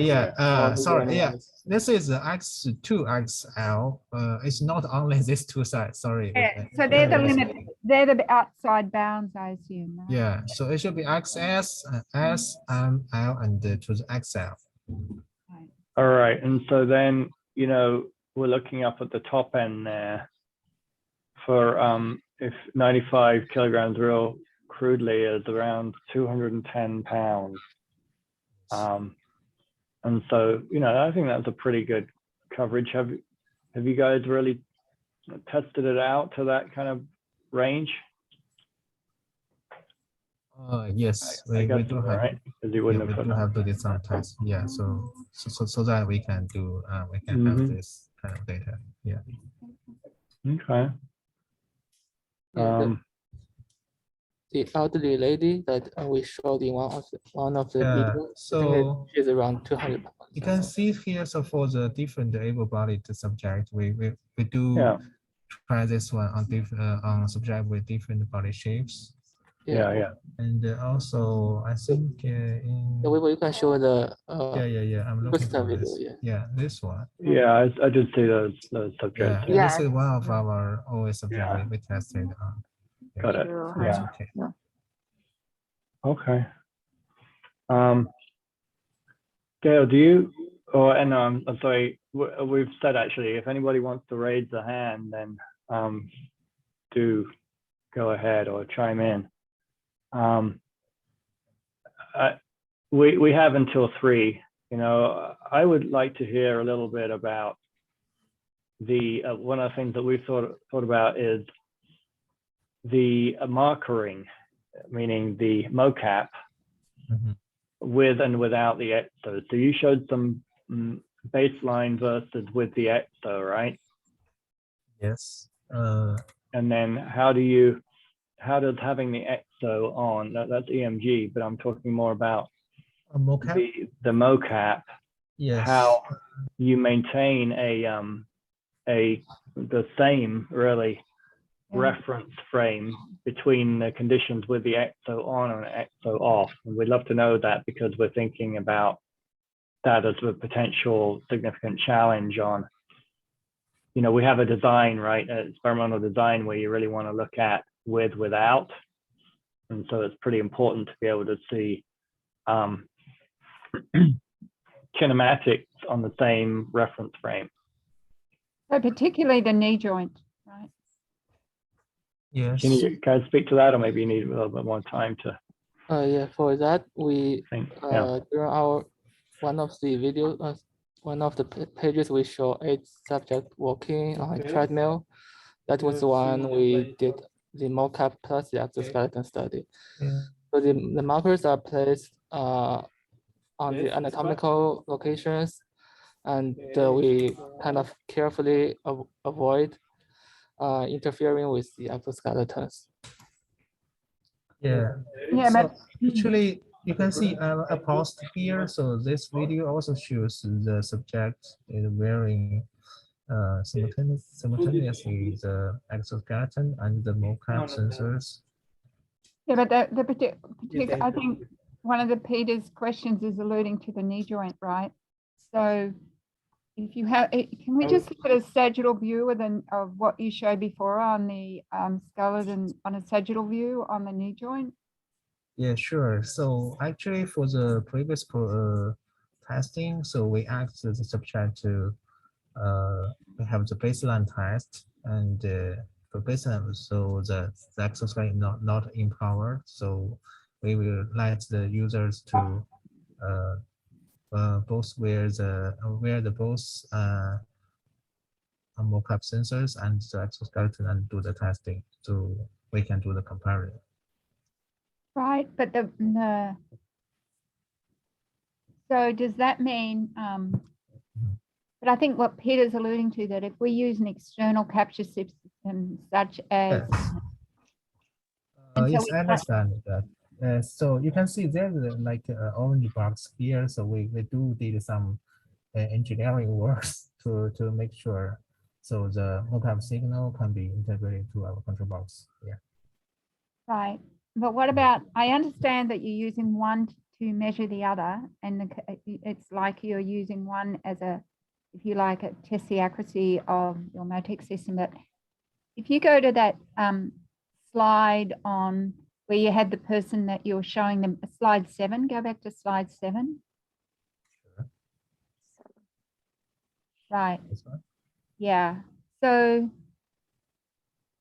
[SPEAKER 5] have.
[SPEAKER 1] Sorry. Yeah, this is the X2XL. It's not only these two sides. Sorry.
[SPEAKER 7] Yeah, so they're the limit. They're the outside bounds, I assume. Right?
[SPEAKER 1] Yeah. So it should be XS, S, M, L, and to the XL.
[SPEAKER 2] All right, and so then we're looking up at the top end there for if 95 kilograms real crudely is around 210 pounds. And so, I think that's a pretty good coverage. Have you guys really tested it out to that kind of range?
[SPEAKER 1] Yes, we do have.
[SPEAKER 2] Right? Because you wouldn't have
[SPEAKER 1] have to do some tests. Yeah, so that we can do have this kind of data. Yeah.
[SPEAKER 2] Okay.
[SPEAKER 5] the elderly lady that we showed in one of the
[SPEAKER 1] Yeah,
[SPEAKER 5] videos.
[SPEAKER 1] so
[SPEAKER 5] she's around 200 pounds.
[SPEAKER 1] you can see here, so for the different able-bodied subject, we do
[SPEAKER 2] Yeah.
[SPEAKER 1] try this one on subject with different body shapes.
[SPEAKER 2] Yeah.
[SPEAKER 1] And also, I think in
[SPEAKER 5] You can show the
[SPEAKER 1] yeah. I'm looking
[SPEAKER 5] first
[SPEAKER 1] for
[SPEAKER 5] video.
[SPEAKER 1] this. Yeah, this one.
[SPEAKER 2] Yeah, I did see those subjects.
[SPEAKER 1] Yeah,
[SPEAKER 3] Yeah.
[SPEAKER 1] this is one of our always subject we tested on. Yeah.
[SPEAKER 2] Got it.
[SPEAKER 3] Sure.
[SPEAKER 2] Yeah.
[SPEAKER 1] Okay.
[SPEAKER 2] Okay. Gail, do you? Oh, and I'm sorry. We've said actually, if anybody wants to raise the hand, then do go ahead or chime in. We have until 3. You know, I would like to hear a little bit about the one of the things that we've thought about is the markering, meaning the mocap with and without the exo. So you showed some baseline versus with the exo, right?
[SPEAKER 1] Yes.
[SPEAKER 2] And then how does having the exo on, that's EMG, but I'm talking more about
[SPEAKER 1] mocap.
[SPEAKER 2] The mocap,
[SPEAKER 1] Yes.
[SPEAKER 2] how you maintain the same really reference frame between the conditions with the exo on and exo off. And we'd love to know that because we're thinking about that as a potential significant challenge on, you know, we have a design, right? An experimental design where you really want to look at with, without. And so it's pretty important to be able to see kinematics on the same reference frame.
[SPEAKER 7] So particularly the knee joint, right?
[SPEAKER 1] Yes.
[SPEAKER 2] Can you guys speak to that, or maybe you need a little bit more time to
[SPEAKER 5] Yeah, for that we
[SPEAKER 2] think?
[SPEAKER 5] during our one of the videos, one of the pages we show 8 subjects walking on a treadmill. That was the one we did the mocap plus the exoskeleton study.
[SPEAKER 1] Yeah.
[SPEAKER 5] So the markers are placed on the anatomical locations, and we kind of carefully avoid interfering with the exoskeletons.
[SPEAKER 1] Yeah.
[SPEAKER 7] Yeah,
[SPEAKER 1] So
[SPEAKER 7] but
[SPEAKER 1] actually, you can see I paused here. So this video also shows the subject is wearing simultaneously the exoskeleton and the mocap sensors.
[SPEAKER 7] yeah, but the particular, I think one of the Peter's questions is alluding to the knee joint, right? So if you have, can we just look at a sagittal view of what you showed before on the skeleton, on a sagittal view on the knee joint?
[SPEAKER 1] Yeah, sure. So actually for the previous testing, so we asked the subject to we have the baseline test, and for baseline, so the exoskeleton not empowered. So we will let the users to both wear the both mocap sensors and the exoskeleton and do the testing, so we can do the comparison.
[SPEAKER 7] Right, but so does that mean, but I think what Peter's alluding to, that if we use an external capture system such as,
[SPEAKER 1] Yes, yes, I understand that. So you can see there's like an orange box here. So we did some engineering works to make sure so the mocap signal can be integrated to our control box. Yeah.
[SPEAKER 7] right, but what about, I understand that you're using one to measure the other, and it's like you're using one as a, if you like, it tests the accuracy of your MOTEC system. But if you go to that slide on where you had the person that you're showing them, slide 7, go back to slide 7.
[SPEAKER 1] Sure.
[SPEAKER 7] Right.
[SPEAKER 1] This one?
[SPEAKER 7] Yeah. So,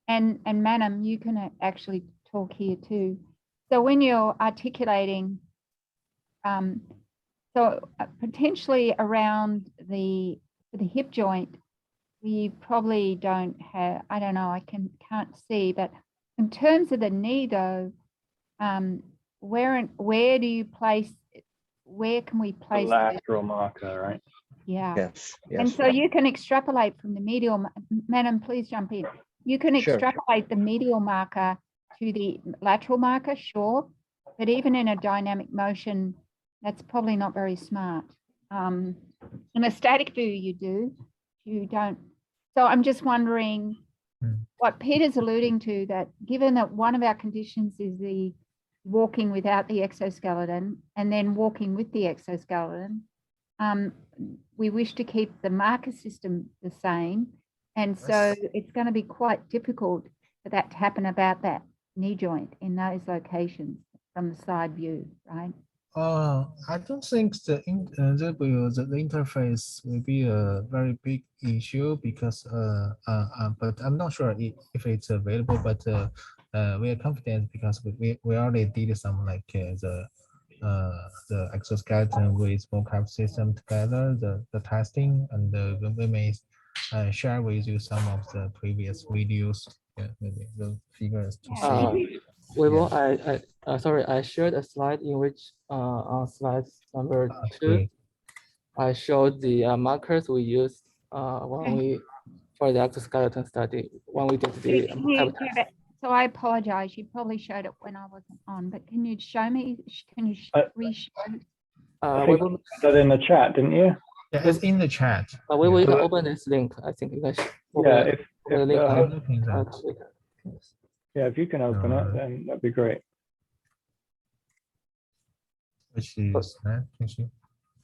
[SPEAKER 7] and Manam, you can actually talk here too. So when you're articulating, so potentially around the hip joint, we probably don't have, I don't know, I can't see, but in terms of the knee though, where do you place, where can we place
[SPEAKER 2] The lateral marker, right?
[SPEAKER 7] Yeah.
[SPEAKER 6] Yes.
[SPEAKER 7] And
[SPEAKER 6] Yes.
[SPEAKER 7] so you can extrapolate from the medial, Madam, please jump in. You can
[SPEAKER 6] Sure.
[SPEAKER 7] extrapolate the medial marker to the lateral marker, sure. But even in a dynamic motion, that's probably not very smart. In a static view, you don't. So I'm just wondering what Peter's alluding to, that given that one of our conditions is the walking without the exoskeleton and then walking with the exoskeleton, we wish to keep the marker system the same. And so it's going to be quite difficult for that to happen about that knee joint in those locations from the side view, right?
[SPEAKER 1] I don't think the interface will be a very big issue because but I'm not sure if it's available, but we are confident because we already did some like the exoskeleton with mocap system together, the testing, and we may share with you some of the previous videos. Yeah, maybe the figures to see.
[SPEAKER 5] We will. Sorry, I shared a slide in which on slide number 2,
[SPEAKER 1] great.
[SPEAKER 5] I showed the markers we used when we for the exoskeleton study when we did the
[SPEAKER 7] So I apologize. You probably showed it when I wasn't on, but can you show me? Can you re-show?
[SPEAKER 2] I think you put that in the chat, didn't you?
[SPEAKER 1] Yeah, it's in the chat.
[SPEAKER 5] We will open this link. I think you guys.
[SPEAKER 2] Yeah, if you can open it, then that'd be great.
[SPEAKER 1] Which is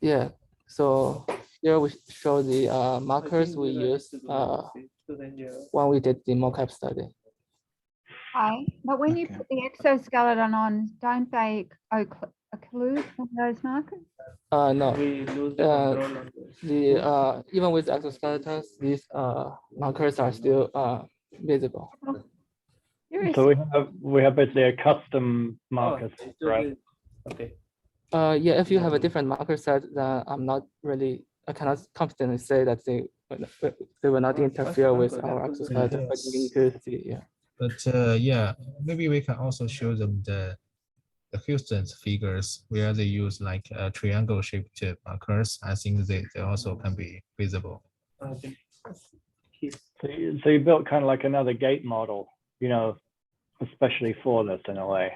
[SPEAKER 5] yeah. So here we show the markers we used when we did the mocap study.
[SPEAKER 7] Hi, but when you put the exoskeleton on, don't they occlude those markers?
[SPEAKER 5] No. Even with exoskeletons, these markers are still visible.
[SPEAKER 2] So we have basically a custom marker, right?
[SPEAKER 5] Okay. Yeah, if you have a different marker set, then I cannot confidently say that they will not interfere with our exoskeleton. But you need to see, yeah.
[SPEAKER 1] But yeah, maybe we can also show them the Houston's figures where they use like triangle shaped markers. I think they also can be visible.
[SPEAKER 2] So you built kind of like another gate model, you know, especially for this in a way,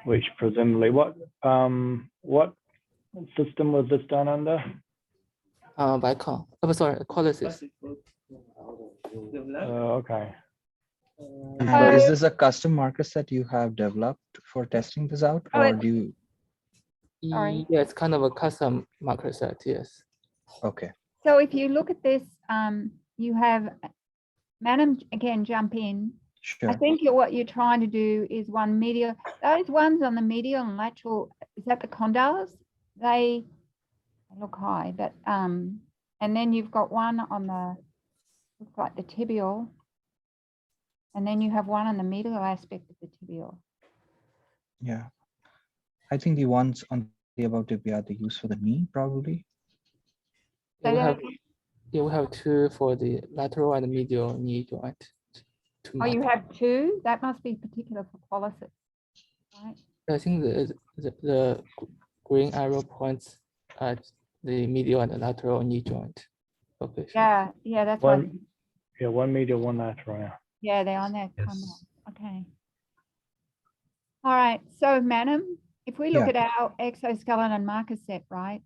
[SPEAKER 2] which presumably what system was this done under?
[SPEAKER 5] Vicon. Oh, sorry, Qualisys.
[SPEAKER 2] Okay.
[SPEAKER 6] So is this a custom marker set you have developed for testing this out, or do you?
[SPEAKER 5] Yeah, it's kind of a custom marker set, yes.
[SPEAKER 6] Okay.
[SPEAKER 7] So if you look at this, you have, Madam, again, jump in.
[SPEAKER 6] Sure.
[SPEAKER 7] I think what you're trying to do is one medial, those ones on the medial and lateral, is that the condyles? They look high, but, and then you've got one on the, looks like the tibial. And then you have one on the medial aspect of the tibial.
[SPEAKER 6] Yeah. I think the ones on the above tibia are the use for the knee, probably.
[SPEAKER 5] Yeah, we have 2 for the lateral and medial knee joint.
[SPEAKER 7] Oh, you have 2? That must be particular for Qualisys, right?
[SPEAKER 5] I think the green arrow points at the medial and the lateral knee joint location.
[SPEAKER 7] Yeah, that's one.
[SPEAKER 2] Yeah, one medial, one lateral. Yeah.
[SPEAKER 7] Yeah, they're on that. Yes. Okay. All right. So, Madam, if we look at our exoskeleton marker set, right?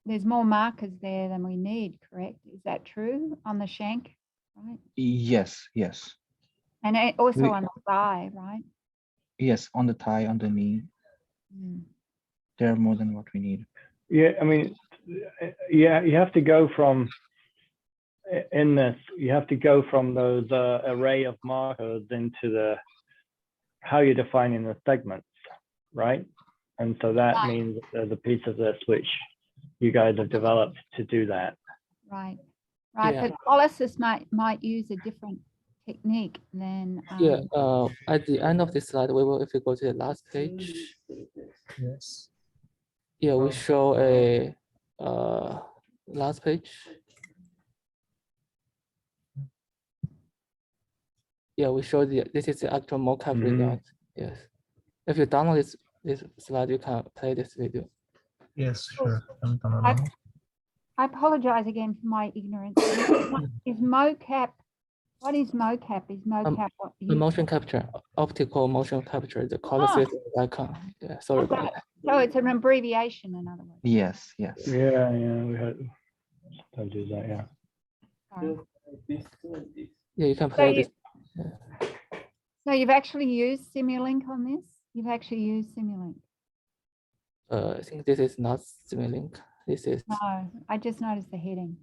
[SPEAKER 7] There's more markers there than we need, correct? Is that true on the shank, right?
[SPEAKER 6] Yes, yes.
[SPEAKER 7] And also on the thigh, right?
[SPEAKER 6] Yes, on the thigh, on the knee. There are more than what we need.
[SPEAKER 2] Yeah, I mean, yeah, you have to go from those array of markers into how you're defining the segments, right? And so that means there's a piece of this which you guys have developed to do that.
[SPEAKER 7] Right. But Qualisys might use a different technique than.
[SPEAKER 5] Yeah. At the end of this slide, if you go to the last page.
[SPEAKER 1] Yes.
[SPEAKER 5] Yeah, we show a last page. Yeah, we show this is the actual mocap result. Yes. If you download this slide, you can play this video.
[SPEAKER 1] Yes, sure.
[SPEAKER 7] I apologize again for my ignorance. Is mocap What is mocap? Is mocap what
[SPEAKER 5] The
[SPEAKER 7] you?
[SPEAKER 5] motion capture, optical motion capture, the color
[SPEAKER 7] Ah.
[SPEAKER 5] system icon. Yeah, sorry about that.
[SPEAKER 7] So it's an abbreviation, in other words.
[SPEAKER 6] Yes, yes.
[SPEAKER 2] Yeah, we had don't do that. Yeah.
[SPEAKER 7] Sorry.
[SPEAKER 5] Yeah, you can play this.
[SPEAKER 7] So you've actually used Simulink on this? You've actually used Simulink?
[SPEAKER 5] I think this is not Simulink. This is
[SPEAKER 7] No, I just noticed the heading.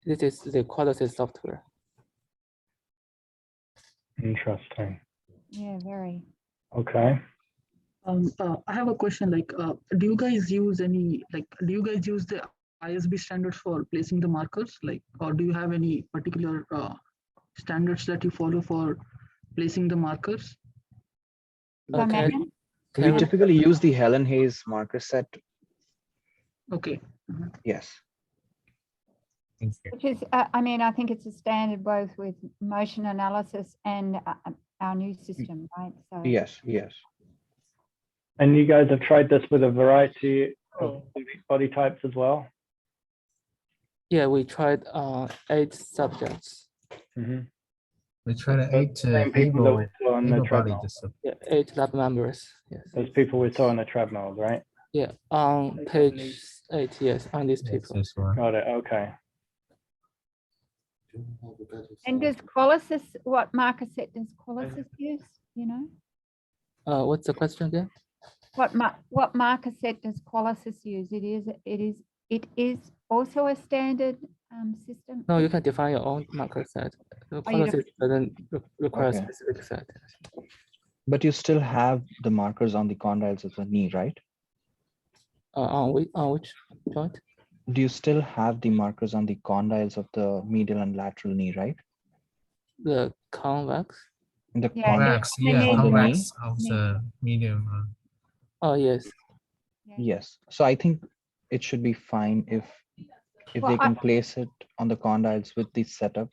[SPEAKER 5] the quality software.
[SPEAKER 2] Interesting.
[SPEAKER 7] Yeah, very.
[SPEAKER 2] Okay.
[SPEAKER 4] I have a question. Like, do you guys use the ISB standards for placing the markers? Like, or do you have any particular standards that you follow for placing the markers?
[SPEAKER 5] Okay.
[SPEAKER 7] Dimension?
[SPEAKER 6] We
[SPEAKER 5] Can-
[SPEAKER 6] typically use the Helen Hayes marker set.
[SPEAKER 4] Okay.
[SPEAKER 6] Yes.
[SPEAKER 1] Thank you.
[SPEAKER 7] Which is, I mean, I think it's a standard both with motion analysis and our new system, right? So
[SPEAKER 6] Yes, yes.
[SPEAKER 2] And you guys have tried this with a variety of body types as well?
[SPEAKER 5] Yeah, we tried 8 subjects.
[SPEAKER 2] Mm-hmm.
[SPEAKER 1] We try to
[SPEAKER 2] Those same people that we saw on the
[SPEAKER 1] able-bodied
[SPEAKER 2] treadmill.
[SPEAKER 1] disability.
[SPEAKER 5] Yeah, 8 lab members. Yes.
[SPEAKER 2] Those people we saw on the treadmills, right?
[SPEAKER 5] Yeah, on page 8. Yes, on these
[SPEAKER 1] Yes,
[SPEAKER 5] people.
[SPEAKER 1] this one.
[SPEAKER 2] Got it. Okay.
[SPEAKER 7] and does Qualisys, what marker set does Qualisys use? You know,
[SPEAKER 5] What's the question again?
[SPEAKER 7] what marker set does Qualisys use? It is also a standard system.
[SPEAKER 5] No, you can define your own marker set. The
[SPEAKER 7] you
[SPEAKER 5] quality doesn't require a
[SPEAKER 6] Okay.
[SPEAKER 5] specific set.
[SPEAKER 6] But you still have the markers on the condyles of the knee, right?
[SPEAKER 5] On which joint?
[SPEAKER 6] Do you still have the markers on the condyles of the medial and lateral knee, right?
[SPEAKER 5] The convex?
[SPEAKER 6] The
[SPEAKER 7] Yeah,
[SPEAKER 1] Convex,
[SPEAKER 7] the
[SPEAKER 1] yeah,
[SPEAKER 7] knee.
[SPEAKER 6] On the
[SPEAKER 1] convex
[SPEAKER 6] knee?
[SPEAKER 1] of the medium.
[SPEAKER 5] Oh, yes.
[SPEAKER 7] Yeah.
[SPEAKER 6] Yes. So I think it should be fine if
[SPEAKER 7] Well,
[SPEAKER 6] they can place it on the condyles with the setup.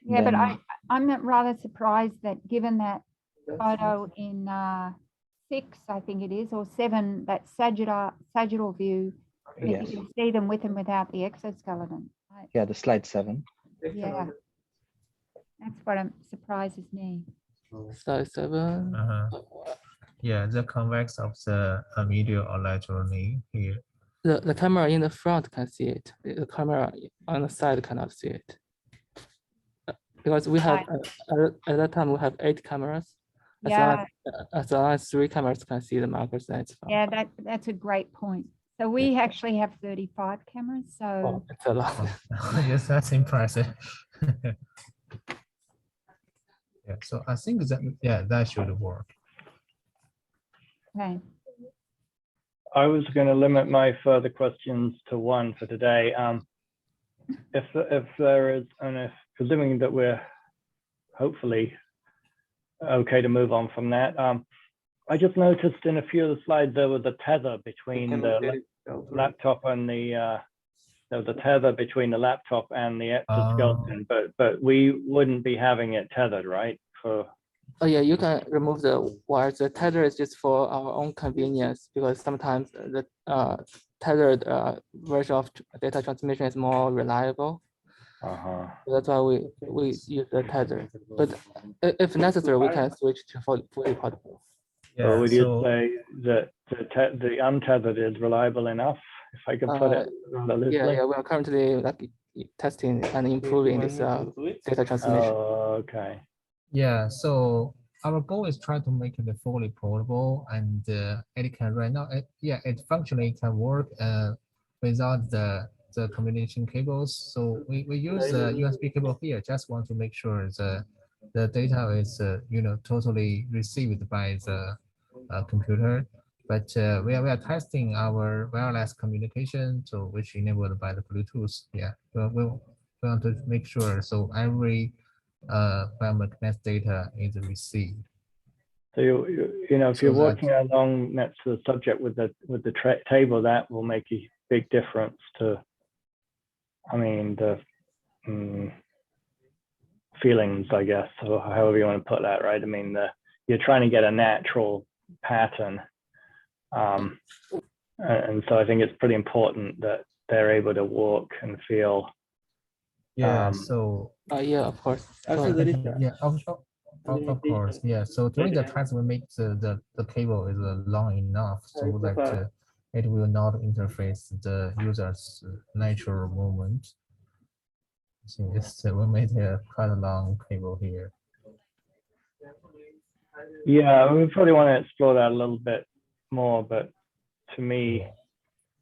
[SPEAKER 7] Yeah, but
[SPEAKER 6] then-
[SPEAKER 7] I'm not rather surprised that given that photo in 6, I think it is, or 7, that sagittal view, that
[SPEAKER 6] Yes.
[SPEAKER 7] you can see them with and without the exoskeleton. Right?
[SPEAKER 6] Yeah, the slide 7.
[SPEAKER 7] Yeah, that's what surprises me.
[SPEAKER 5] Slide 7.
[SPEAKER 1] Yeah, the convex of the medial or lateral knee here.
[SPEAKER 5] The camera in the front can see it. The camera on the side cannot see it. Because we have, at that time, we have 8 cameras. As long as 3 cameras can see the markers, then it's fine.
[SPEAKER 7] Yeah, that's a great point. So we actually have 35 cameras, so
[SPEAKER 5] Oh, it's a lot.
[SPEAKER 1] Yes, that's impressive. Yeah, so I think that should work.
[SPEAKER 7] okay.
[SPEAKER 2] I was going to limit my further questions to 1 for today. If there is, and if presuming that we're hopefully okay to move on from that, I just noticed in a few of the slides there was a tether between the laptop and the there was a tether between the laptop and the exoskeleton, but we wouldn't be having it tethered, right?
[SPEAKER 5] Oh yeah, you can remove the wires. The tether is just for our own convenience because sometimes the tethered version of data transmission is more reliable. So that's why we use the tether. But if necessary, we can switch to fully portable.
[SPEAKER 1] Yeah,
[SPEAKER 2] Or would you
[SPEAKER 1] so
[SPEAKER 2] say that the untethered is reliable enough, if I could put it rather loosely?
[SPEAKER 5] Yeah, we are currently like testing and improving this data transmission.
[SPEAKER 2] Oh, okay.
[SPEAKER 1] yeah, so our goal is try to make it fully portable, and it can right now. It functionally can work without the communication cables. So we use the USB cable here. Just want to make sure the data is totally received by the computer. But we are testing our wireless communication, so which enabled by the Bluetooth. Yeah, we want to make sure so every biomechanics data is received.
[SPEAKER 2] So if you're walking along next to the subject with the table, that will make a big difference to, I mean, the feelings, I guess, or however you want to put that, right? I mean, you're trying to get a natural pattern, and so I think it's pretty important that they're able to walk and feel
[SPEAKER 1] Yeah, so
[SPEAKER 5] Yeah, of course.
[SPEAKER 1] yeah, of course, yeah. So during the test, we make the cable is long enough so that it will not interface the user's natural movement. So it's we made a quite a long cable here.
[SPEAKER 2] Yeah, we probably want to explore that a little bit more, but to me,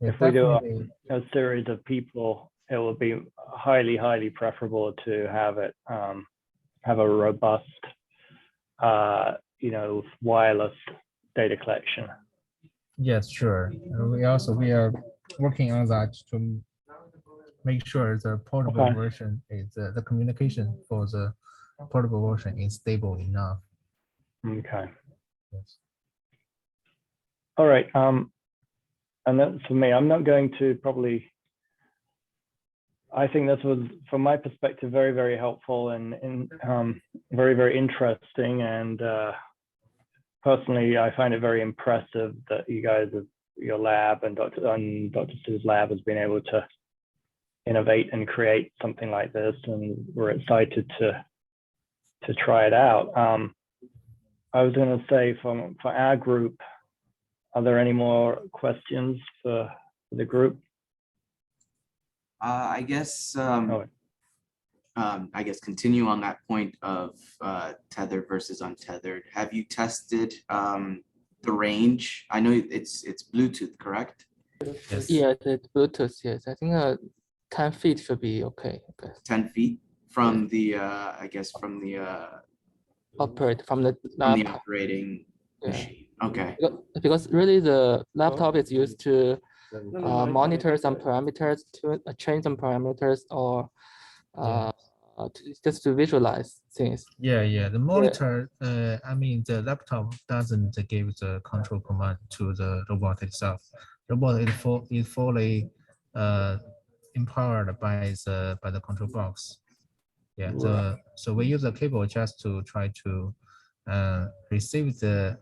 [SPEAKER 1] Yeah,
[SPEAKER 2] if we do
[SPEAKER 1] definitely.
[SPEAKER 2] a series of people, it will be highly, highly preferable to have it have a robust, wireless data collection.
[SPEAKER 1] Yes, sure. We are working on that to make sure the portable
[SPEAKER 2] Okay.
[SPEAKER 1] version is the communication for the portable version is stable enough.
[SPEAKER 2] Okay.
[SPEAKER 1] Yes.
[SPEAKER 2] All right. And that's for me. I'm not going to probably. I think this was, from my perspective, very, very helpful and very, very interesting. And personally, I find it very impressive that you guys, your lab and Dr. Su's lab has been able to innovate and create something like this, and we're excited to try it out. I was going to say, for our group, are there any more questions for the group?
[SPEAKER 8] I guess continue on that point of tethered versus untethered. Have you tested the range? I know it's Bluetooth, correct?
[SPEAKER 1] Yes.
[SPEAKER 5] Yeah, it's Bluetooth. Yes, I think 10 feet should be okay.
[SPEAKER 8] 10 feet from the from the
[SPEAKER 5] From the laptop.
[SPEAKER 8] operating machine. Okay.
[SPEAKER 5] Because really the laptop is used to monitor some parameters, to change some parameters, or just to visualize things.
[SPEAKER 1] Yeah. The monitor, I mean, the laptop doesn't give the control command to the robot itself. Robot is fully empowered by the control box. Yeah. So we use the cable just to try to receive the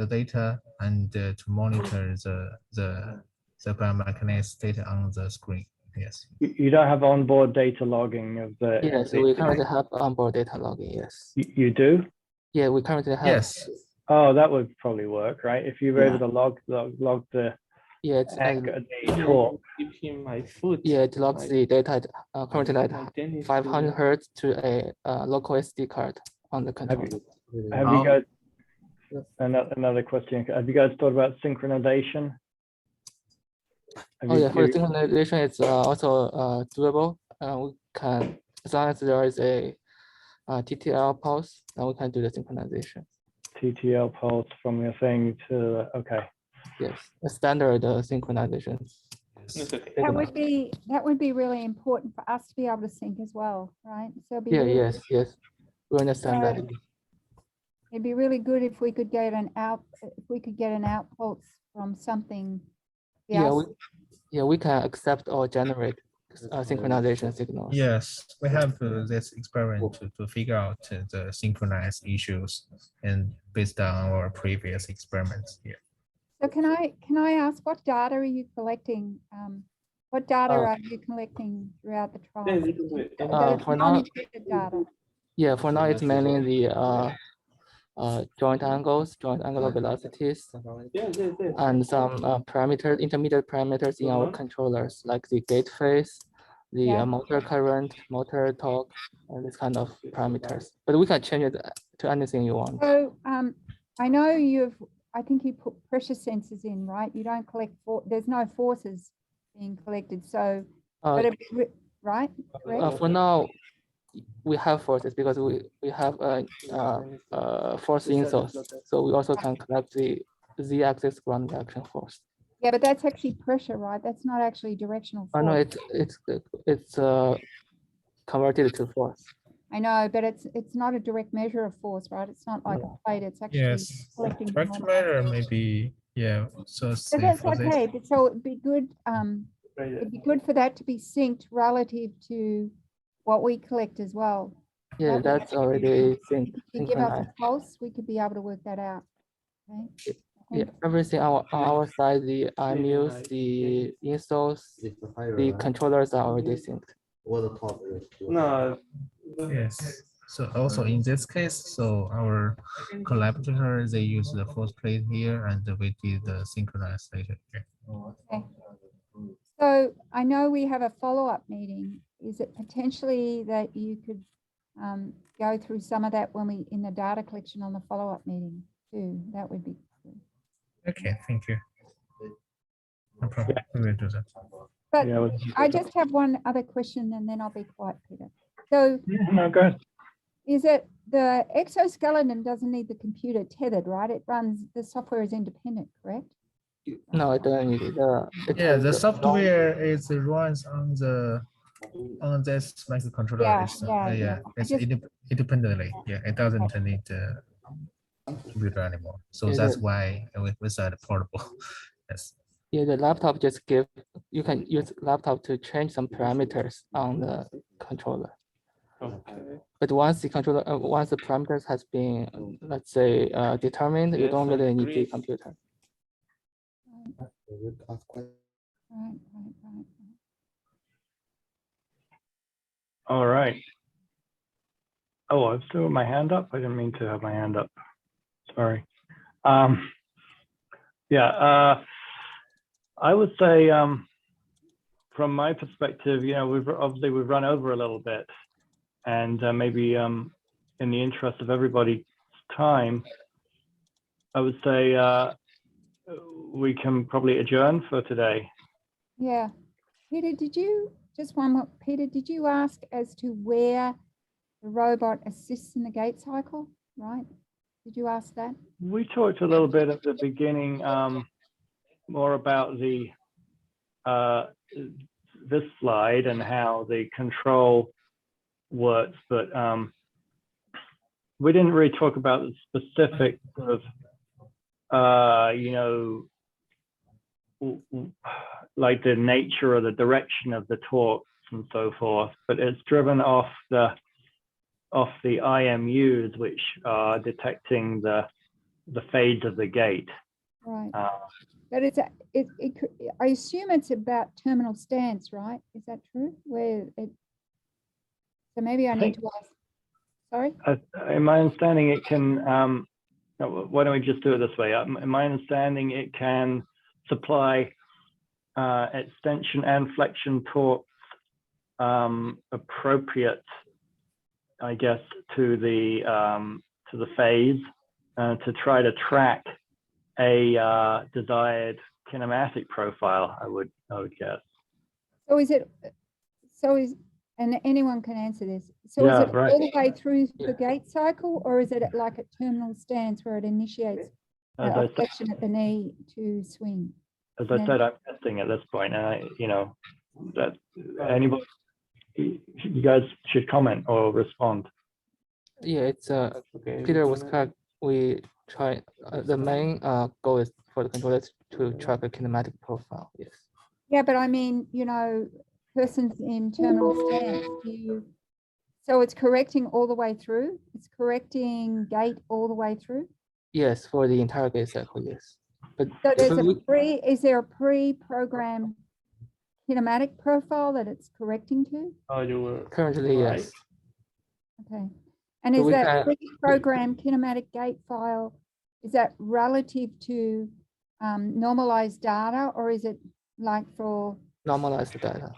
[SPEAKER 1] data and to monitor the biomechanics data on the screen. Yes.
[SPEAKER 2] You don't have onboard data logging of the.
[SPEAKER 5] Yes, we currently have onboard data logging. Yes.
[SPEAKER 2] You do?
[SPEAKER 5] Yeah, we currently have.
[SPEAKER 1] Yes.
[SPEAKER 2] Oh, that would probably work, right? If you were able to log the
[SPEAKER 5] Yeah, it's
[SPEAKER 2] talk.
[SPEAKER 5] my foot. Yeah, it logs the data currently at 500 hertz to a local SD card on the controller.
[SPEAKER 2] Have you guys? Another question. Have you guys thought about synchronization?
[SPEAKER 5] For synchronization, it's also doable. We can, as long as there is a TTL pulse, then we can do the synchronization.
[SPEAKER 2] TTL pulse from your thing to, okay.
[SPEAKER 5] Yes, a standard synchronization.
[SPEAKER 7] That would be really important for us to be able to sync as well, right? So
[SPEAKER 5] yes, we understand that.
[SPEAKER 7] It'd be really good if we could get an out pulse from something else.
[SPEAKER 5] We can accept or generate synchronization signals.
[SPEAKER 1] Yes, we have this experiment to figure out the synchronized issues and based on our previous experiments here.
[SPEAKER 7] So can I ask, what data are you collecting? What data are you collecting throughout the trial?
[SPEAKER 5] For now,
[SPEAKER 7] data.
[SPEAKER 5] Yeah, for now it's mainly the joint angles, joint angular velocities, and some parameters, intermediate parameters in our controllers, like the gate phase, the motor current, motor torque, and this kind of parameters. But we can change it to anything you want.
[SPEAKER 7] So I know I think you put pressure sensors in, right? You don't collect, there's no forces being collected. So, right? Correct?
[SPEAKER 5] For now, we have forces because we have force insoles. So we also can collect the z-axis ground reaction force.
[SPEAKER 7] Yeah, but that's actually pressure, right? That's not actually directional force.
[SPEAKER 5] Oh no, it's converted to force.
[SPEAKER 7] I know, but it's not a direct measure of force, right? It's not like a plate. It's actually collecting.
[SPEAKER 1] Direct measure maybe, yeah. So
[SPEAKER 7] that's okay. But so it'd be good. It'd be good for that to be synced relative to what we collect as well.
[SPEAKER 5] Yeah, that's already synced.
[SPEAKER 7] If you give us a pulse, we could be able to work that out. Okay.
[SPEAKER 5] Yeah, everything on our side, the IMUs, the insoles, the controllers are already synced.
[SPEAKER 9] No.
[SPEAKER 1] Yes. So also in this case, so our collaborator, they use the first plate here and we did the synchronization here.
[SPEAKER 7] Okay. So I know we have a follow-up meeting. Is it potentially that you could go through some of that when we in the data collection on the follow-up meeting too? That would be good.
[SPEAKER 1] Okay, thank you. No problem. We will do that.
[SPEAKER 7] But
[SPEAKER 2] Yeah,
[SPEAKER 7] I just have one other question and then I'll be quiet, Peter. So
[SPEAKER 2] no, go ahead.
[SPEAKER 7] is it the exoskeleton doesn't need the computer tethered, right? It runs, the software is independent, correct?
[SPEAKER 5] No, it doesn't need it. It
[SPEAKER 1] Yeah,
[SPEAKER 5] has
[SPEAKER 1] the
[SPEAKER 5] a-
[SPEAKER 1] software is runs on this microcontroller.
[SPEAKER 7] Yeah,
[SPEAKER 1] It's,
[SPEAKER 7] yeah.
[SPEAKER 1] it's
[SPEAKER 7] Just-
[SPEAKER 1] independently. Yeah, it doesn't need computer anymore. So
[SPEAKER 5] Yeah,
[SPEAKER 1] that's why we said portable. Yes.
[SPEAKER 5] Yeah, the laptop just give, you can use laptop to change some parameters on the controller.
[SPEAKER 9] Okay.
[SPEAKER 5] But once the controller, once the parameters has been, let's say, determined, you
[SPEAKER 9] Yes,
[SPEAKER 5] don't really need the
[SPEAKER 9] agree.
[SPEAKER 5] computer.
[SPEAKER 7] Right.
[SPEAKER 2] All right. Oh, I've still got my hand up. I didn't mean to have my hand up. Sorry. Yeah, I would say from my perspective, you know, we've run over a little bit, and maybe in the interest of everybody's time, I would say we can probably adjourn for today.
[SPEAKER 7] Yeah. Peter, just one more, Peter, did you ask as to where the robot assists in the gait cycle, right? Did you ask that?
[SPEAKER 2] We talked a little bit at the beginning more about the this slide and how the control works, but we didn't really talk about the specifics of you know, like the nature or the direction of the torques and so forth, but it's driven off the IMUs, which are detecting the fades of the gate.
[SPEAKER 7] Right. But I assume it's about terminal stance, right? Is that true? So maybe I need to ask. Sorry?
[SPEAKER 2] In my understanding, it can, why don't we just do it this way? In my understanding, it can supply extension and flexion torques appropriate, I guess, to the phase to try to track a desired kinematic profile, I would guess.
[SPEAKER 7] And anyone can answer this. So
[SPEAKER 2] Yeah,
[SPEAKER 7] is it
[SPEAKER 2] right.
[SPEAKER 7] all the way through the gait cycle, or is it like a terminal stance where it initiates
[SPEAKER 2] As
[SPEAKER 7] a
[SPEAKER 2] I said,
[SPEAKER 7] flexion at the knee to swing?
[SPEAKER 2] as I said, I'm testing at this point, and you know, that anybody, you guys should comment or respond.
[SPEAKER 5] Yeah, it's Peter was correct. We try the main goal is for the controller to track a kinematic profile. Yes.
[SPEAKER 7] Yeah, but I mean, you know, persons in terminal stance, so it's correcting all the way through? It's correcting gait all the way through?
[SPEAKER 5] Yes, for the entire gait cycle. Yes. But
[SPEAKER 7] So is there a pre-programmed kinematic profile that it's correcting to?
[SPEAKER 9] Oh, you were
[SPEAKER 5] currently,
[SPEAKER 9] right.
[SPEAKER 5] yes.
[SPEAKER 7] Okay. And
[SPEAKER 5] So
[SPEAKER 7] is
[SPEAKER 5] we
[SPEAKER 7] that
[SPEAKER 5] can-
[SPEAKER 7] pre-programmed kinematic gait file, is that relative to normalized data, or is it like for,
[SPEAKER 5] Normalize the data.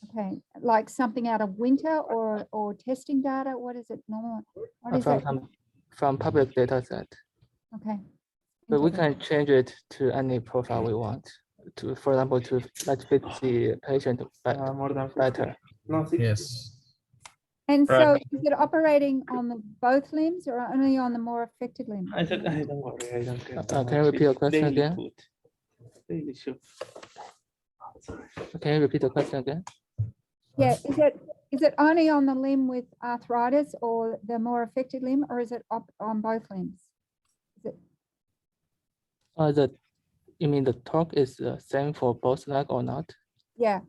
[SPEAKER 7] okay, like something out of winter or testing data? What is it normal? What is that?
[SPEAKER 5] From public data set.
[SPEAKER 7] Okay.
[SPEAKER 5] But we
[SPEAKER 7] Interesting.
[SPEAKER 5] can change it to any profile we want. To, for example, to let fit the patient
[SPEAKER 9] More than 50.
[SPEAKER 5] better.
[SPEAKER 9] No, 60.
[SPEAKER 1] Yes.
[SPEAKER 7] And so
[SPEAKER 2] Right.
[SPEAKER 7] is it operating on the both limbs or only on the more affected limb?
[SPEAKER 9] I said, I don't worry, I don't care.
[SPEAKER 5] Can you repeat your question
[SPEAKER 9] Daily
[SPEAKER 5] again?
[SPEAKER 9] food. Daily show. Sorry.
[SPEAKER 5] Can you repeat the question again?
[SPEAKER 7] Yeah, is it only on the limb with arthritis or the more affected limb, or is it on both limbs? Is it,
[SPEAKER 5] You mean the torque is the same for both leg or not?
[SPEAKER 7] yeah,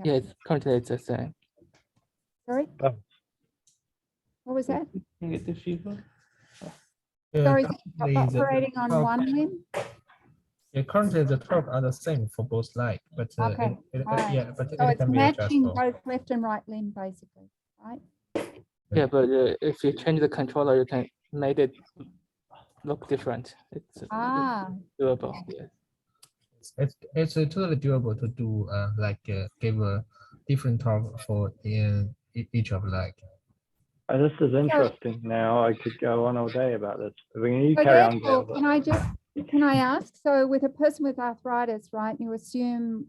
[SPEAKER 5] Yeah, currently it's the same.
[SPEAKER 7] sorry?
[SPEAKER 2] Oh.
[SPEAKER 7] What was that?
[SPEAKER 9] Negative fever.
[SPEAKER 7] Sorry, is it
[SPEAKER 1] Currently the
[SPEAKER 7] operating on
[SPEAKER 1] torque-
[SPEAKER 7] one limb?
[SPEAKER 1] Currently, the torque are the same for both legs, but
[SPEAKER 7] Okay, alright.
[SPEAKER 1] yeah, but
[SPEAKER 7] So
[SPEAKER 1] it
[SPEAKER 7] it's
[SPEAKER 1] can be
[SPEAKER 7] matching
[SPEAKER 1] adjustable.
[SPEAKER 7] both left and right limb, basically, right?
[SPEAKER 5] Yeah, but if you change the controller, you can make it look different. It's
[SPEAKER 7] Ah,
[SPEAKER 5] doable. Yeah.
[SPEAKER 1] It's totally doable to do give a different torque for each of leg.
[SPEAKER 2] This is interesting now. I could go on all day about this. I mean, you
[SPEAKER 7] so
[SPEAKER 2] carry on.
[SPEAKER 7] therefore,
[SPEAKER 2] Gail.
[SPEAKER 7] can I ask, so with a person with arthritis, right, you assume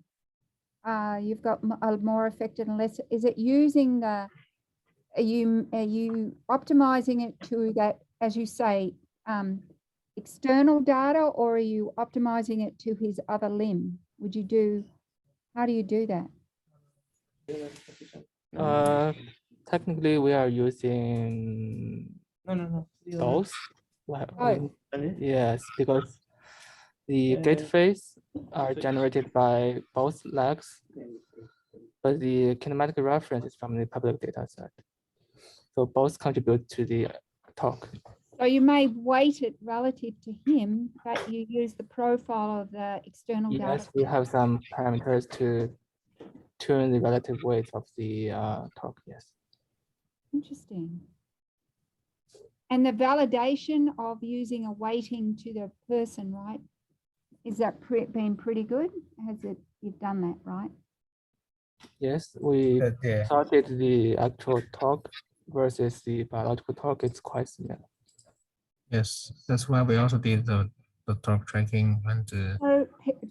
[SPEAKER 7] you've got a more affected and less, is it using the, are you optimizing it to that, as you say, external data, or are you optimizing it to his other limb? How do you do that?
[SPEAKER 5] Technically, we are using both.
[SPEAKER 7] Oh,
[SPEAKER 5] Yes, because the gate phase are generated by both legs, but the kinematic reference is from the public data set. So both contribute to the torque.
[SPEAKER 7] so you may weight it relative to him, but you use the profile of the external data.
[SPEAKER 5] Yes, we have some parameters to tune the relative weight of the torque. Yes.
[SPEAKER 7] Interesting. And the validation of using a weighting to the person, right? Is that been pretty good? You've done that, right?
[SPEAKER 5] Yes, we
[SPEAKER 1] Yeah.
[SPEAKER 5] plotted the actual torque versus the biological torque. It's quite similar.
[SPEAKER 1] Yes, that's why we also did the torque tracking and
[SPEAKER 7] So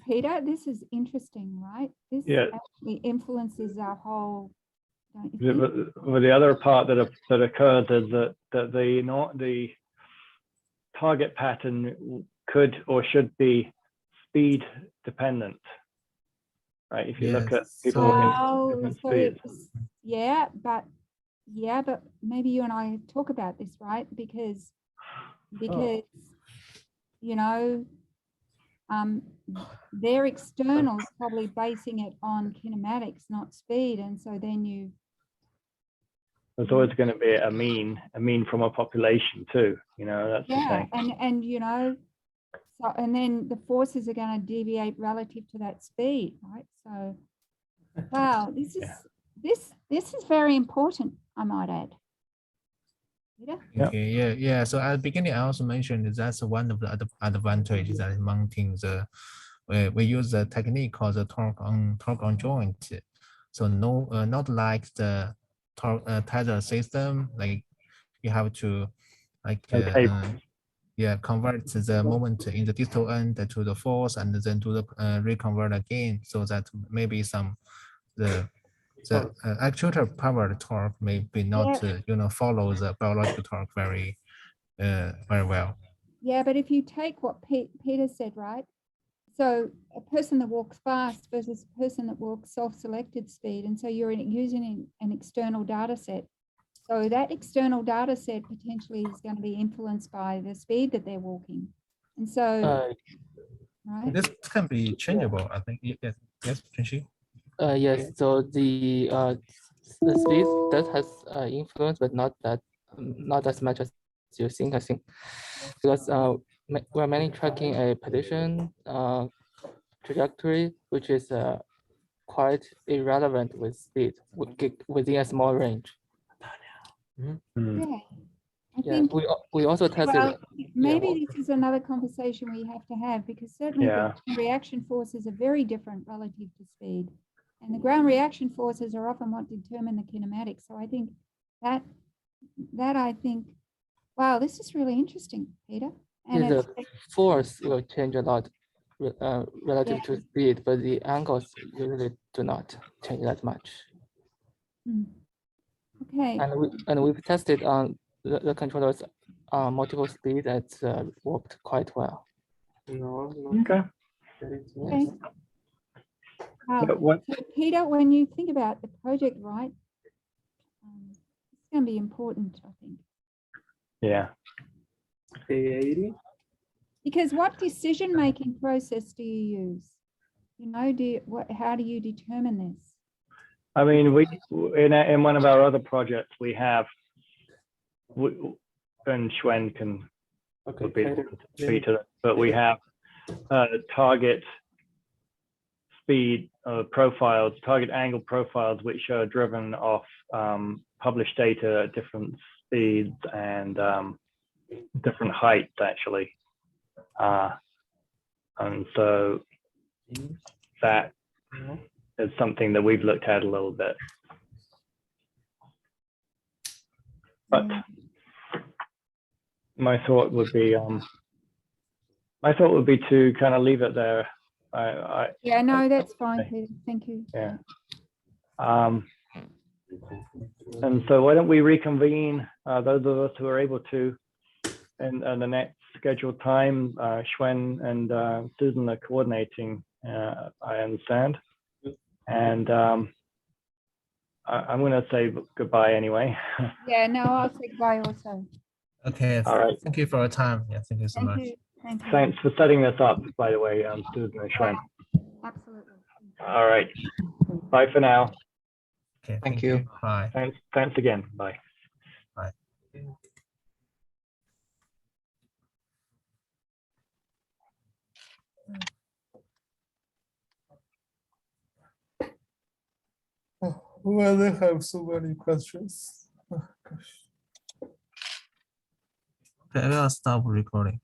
[SPEAKER 7] Peter, this is interesting, right? This
[SPEAKER 2] Yeah.
[SPEAKER 7] actually influences our whole, don't you think?
[SPEAKER 2] But the other part that occurs is that the target pattern could or should be speed dependent, right? If you look at people
[SPEAKER 7] Well,
[SPEAKER 2] in different
[SPEAKER 7] so
[SPEAKER 2] speeds.
[SPEAKER 7] yeah, but maybe you and I talk about this, right? Because you know, their externals probably basing it on kinematics, not speed, and so then
[SPEAKER 2] There's always going to be a mean from a population too. You know, that's the thing.
[SPEAKER 7] and you know, so and then the forces are going to deviate relative to that speed, right? So, wow, this is very important, I might add. Yeah.
[SPEAKER 1] Okay, yeah. So at the beginning, I also mentioned that's one of the advantages that mounting we use the technique called the torque on joint. So no, not like the torque tether system. Like you have to convert the moment in the distal end to the force and then do the reconvert again. So that maybe the actuator powered torque maybe not follow the biological torque very well.
[SPEAKER 7] Yeah, but if you take what Peter said, right? So a person that walks fast versus a person that walks self-selected speed, and so you're using an external data set. So that external data set potentially is going to be influenced by the speed that they're walking, and so right.
[SPEAKER 1] This can be changeable, I think. Yes, Chenxi.
[SPEAKER 5] Yes, so the speed that has influence, but not as much as you think. I think because we're mainly tracking a position trajectory, which is quite irrelevant with speed within a small range.
[SPEAKER 7] Yeah, I
[SPEAKER 5] Yeah,
[SPEAKER 7] think
[SPEAKER 5] we also tested.
[SPEAKER 7] Maybe this is another conversation we have to have, because certainly the reaction forces are very different relative to speed, and the ground reaction forces are often what determine the kinematics. So I think that I think, wow, this is really interesting, Peter. And
[SPEAKER 5] the force will change a lot relative to speed, but the angles usually do not change that much.
[SPEAKER 7] Okay.
[SPEAKER 5] And we've tested on the controllers on multiple speeds that worked quite well.
[SPEAKER 2] Okay.
[SPEAKER 7] Okay. So Peter, when you think about the project, right, it's going to be important, I think.
[SPEAKER 2] Yeah.
[SPEAKER 7] Because what decision-making process do you use? You know, how do you determine this?
[SPEAKER 2] I mean, in one of our other projects, we have, and Xuan can speak to that, but we have target speed profiles, target angle profiles, which are driven off published data at different speeds and different heights, actually. And so that is something that we've looked at a little bit. But my thought would be to kind of leave it there.
[SPEAKER 7] Yeah, no, that's fine, Peter. Thank you.
[SPEAKER 2] Yeah. And so why don't we reconvene, those of us who are able to, in the next scheduled time. Xuan and Susan are coordinating, I understand. And I'm going to say goodbye anyway.
[SPEAKER 7] Yeah, no, I'll say goodbye also.
[SPEAKER 1] Okay.
[SPEAKER 2] All right.
[SPEAKER 1] Thank you for your time. Yeah, thank you so much.
[SPEAKER 7] Thank you. Thank you.
[SPEAKER 2] Thanks for setting this up, by the way, Susan and Xuan.
[SPEAKER 7] Absolutely.
[SPEAKER 2] All right. Bye for now.
[SPEAKER 1] Okay.
[SPEAKER 6] Thank you.
[SPEAKER 1] Bye.
[SPEAKER 2] Thanks again. Bye.
[SPEAKER 1] Bye. Well, they have so many questions. Oh, gosh. Okay, I will stop recording.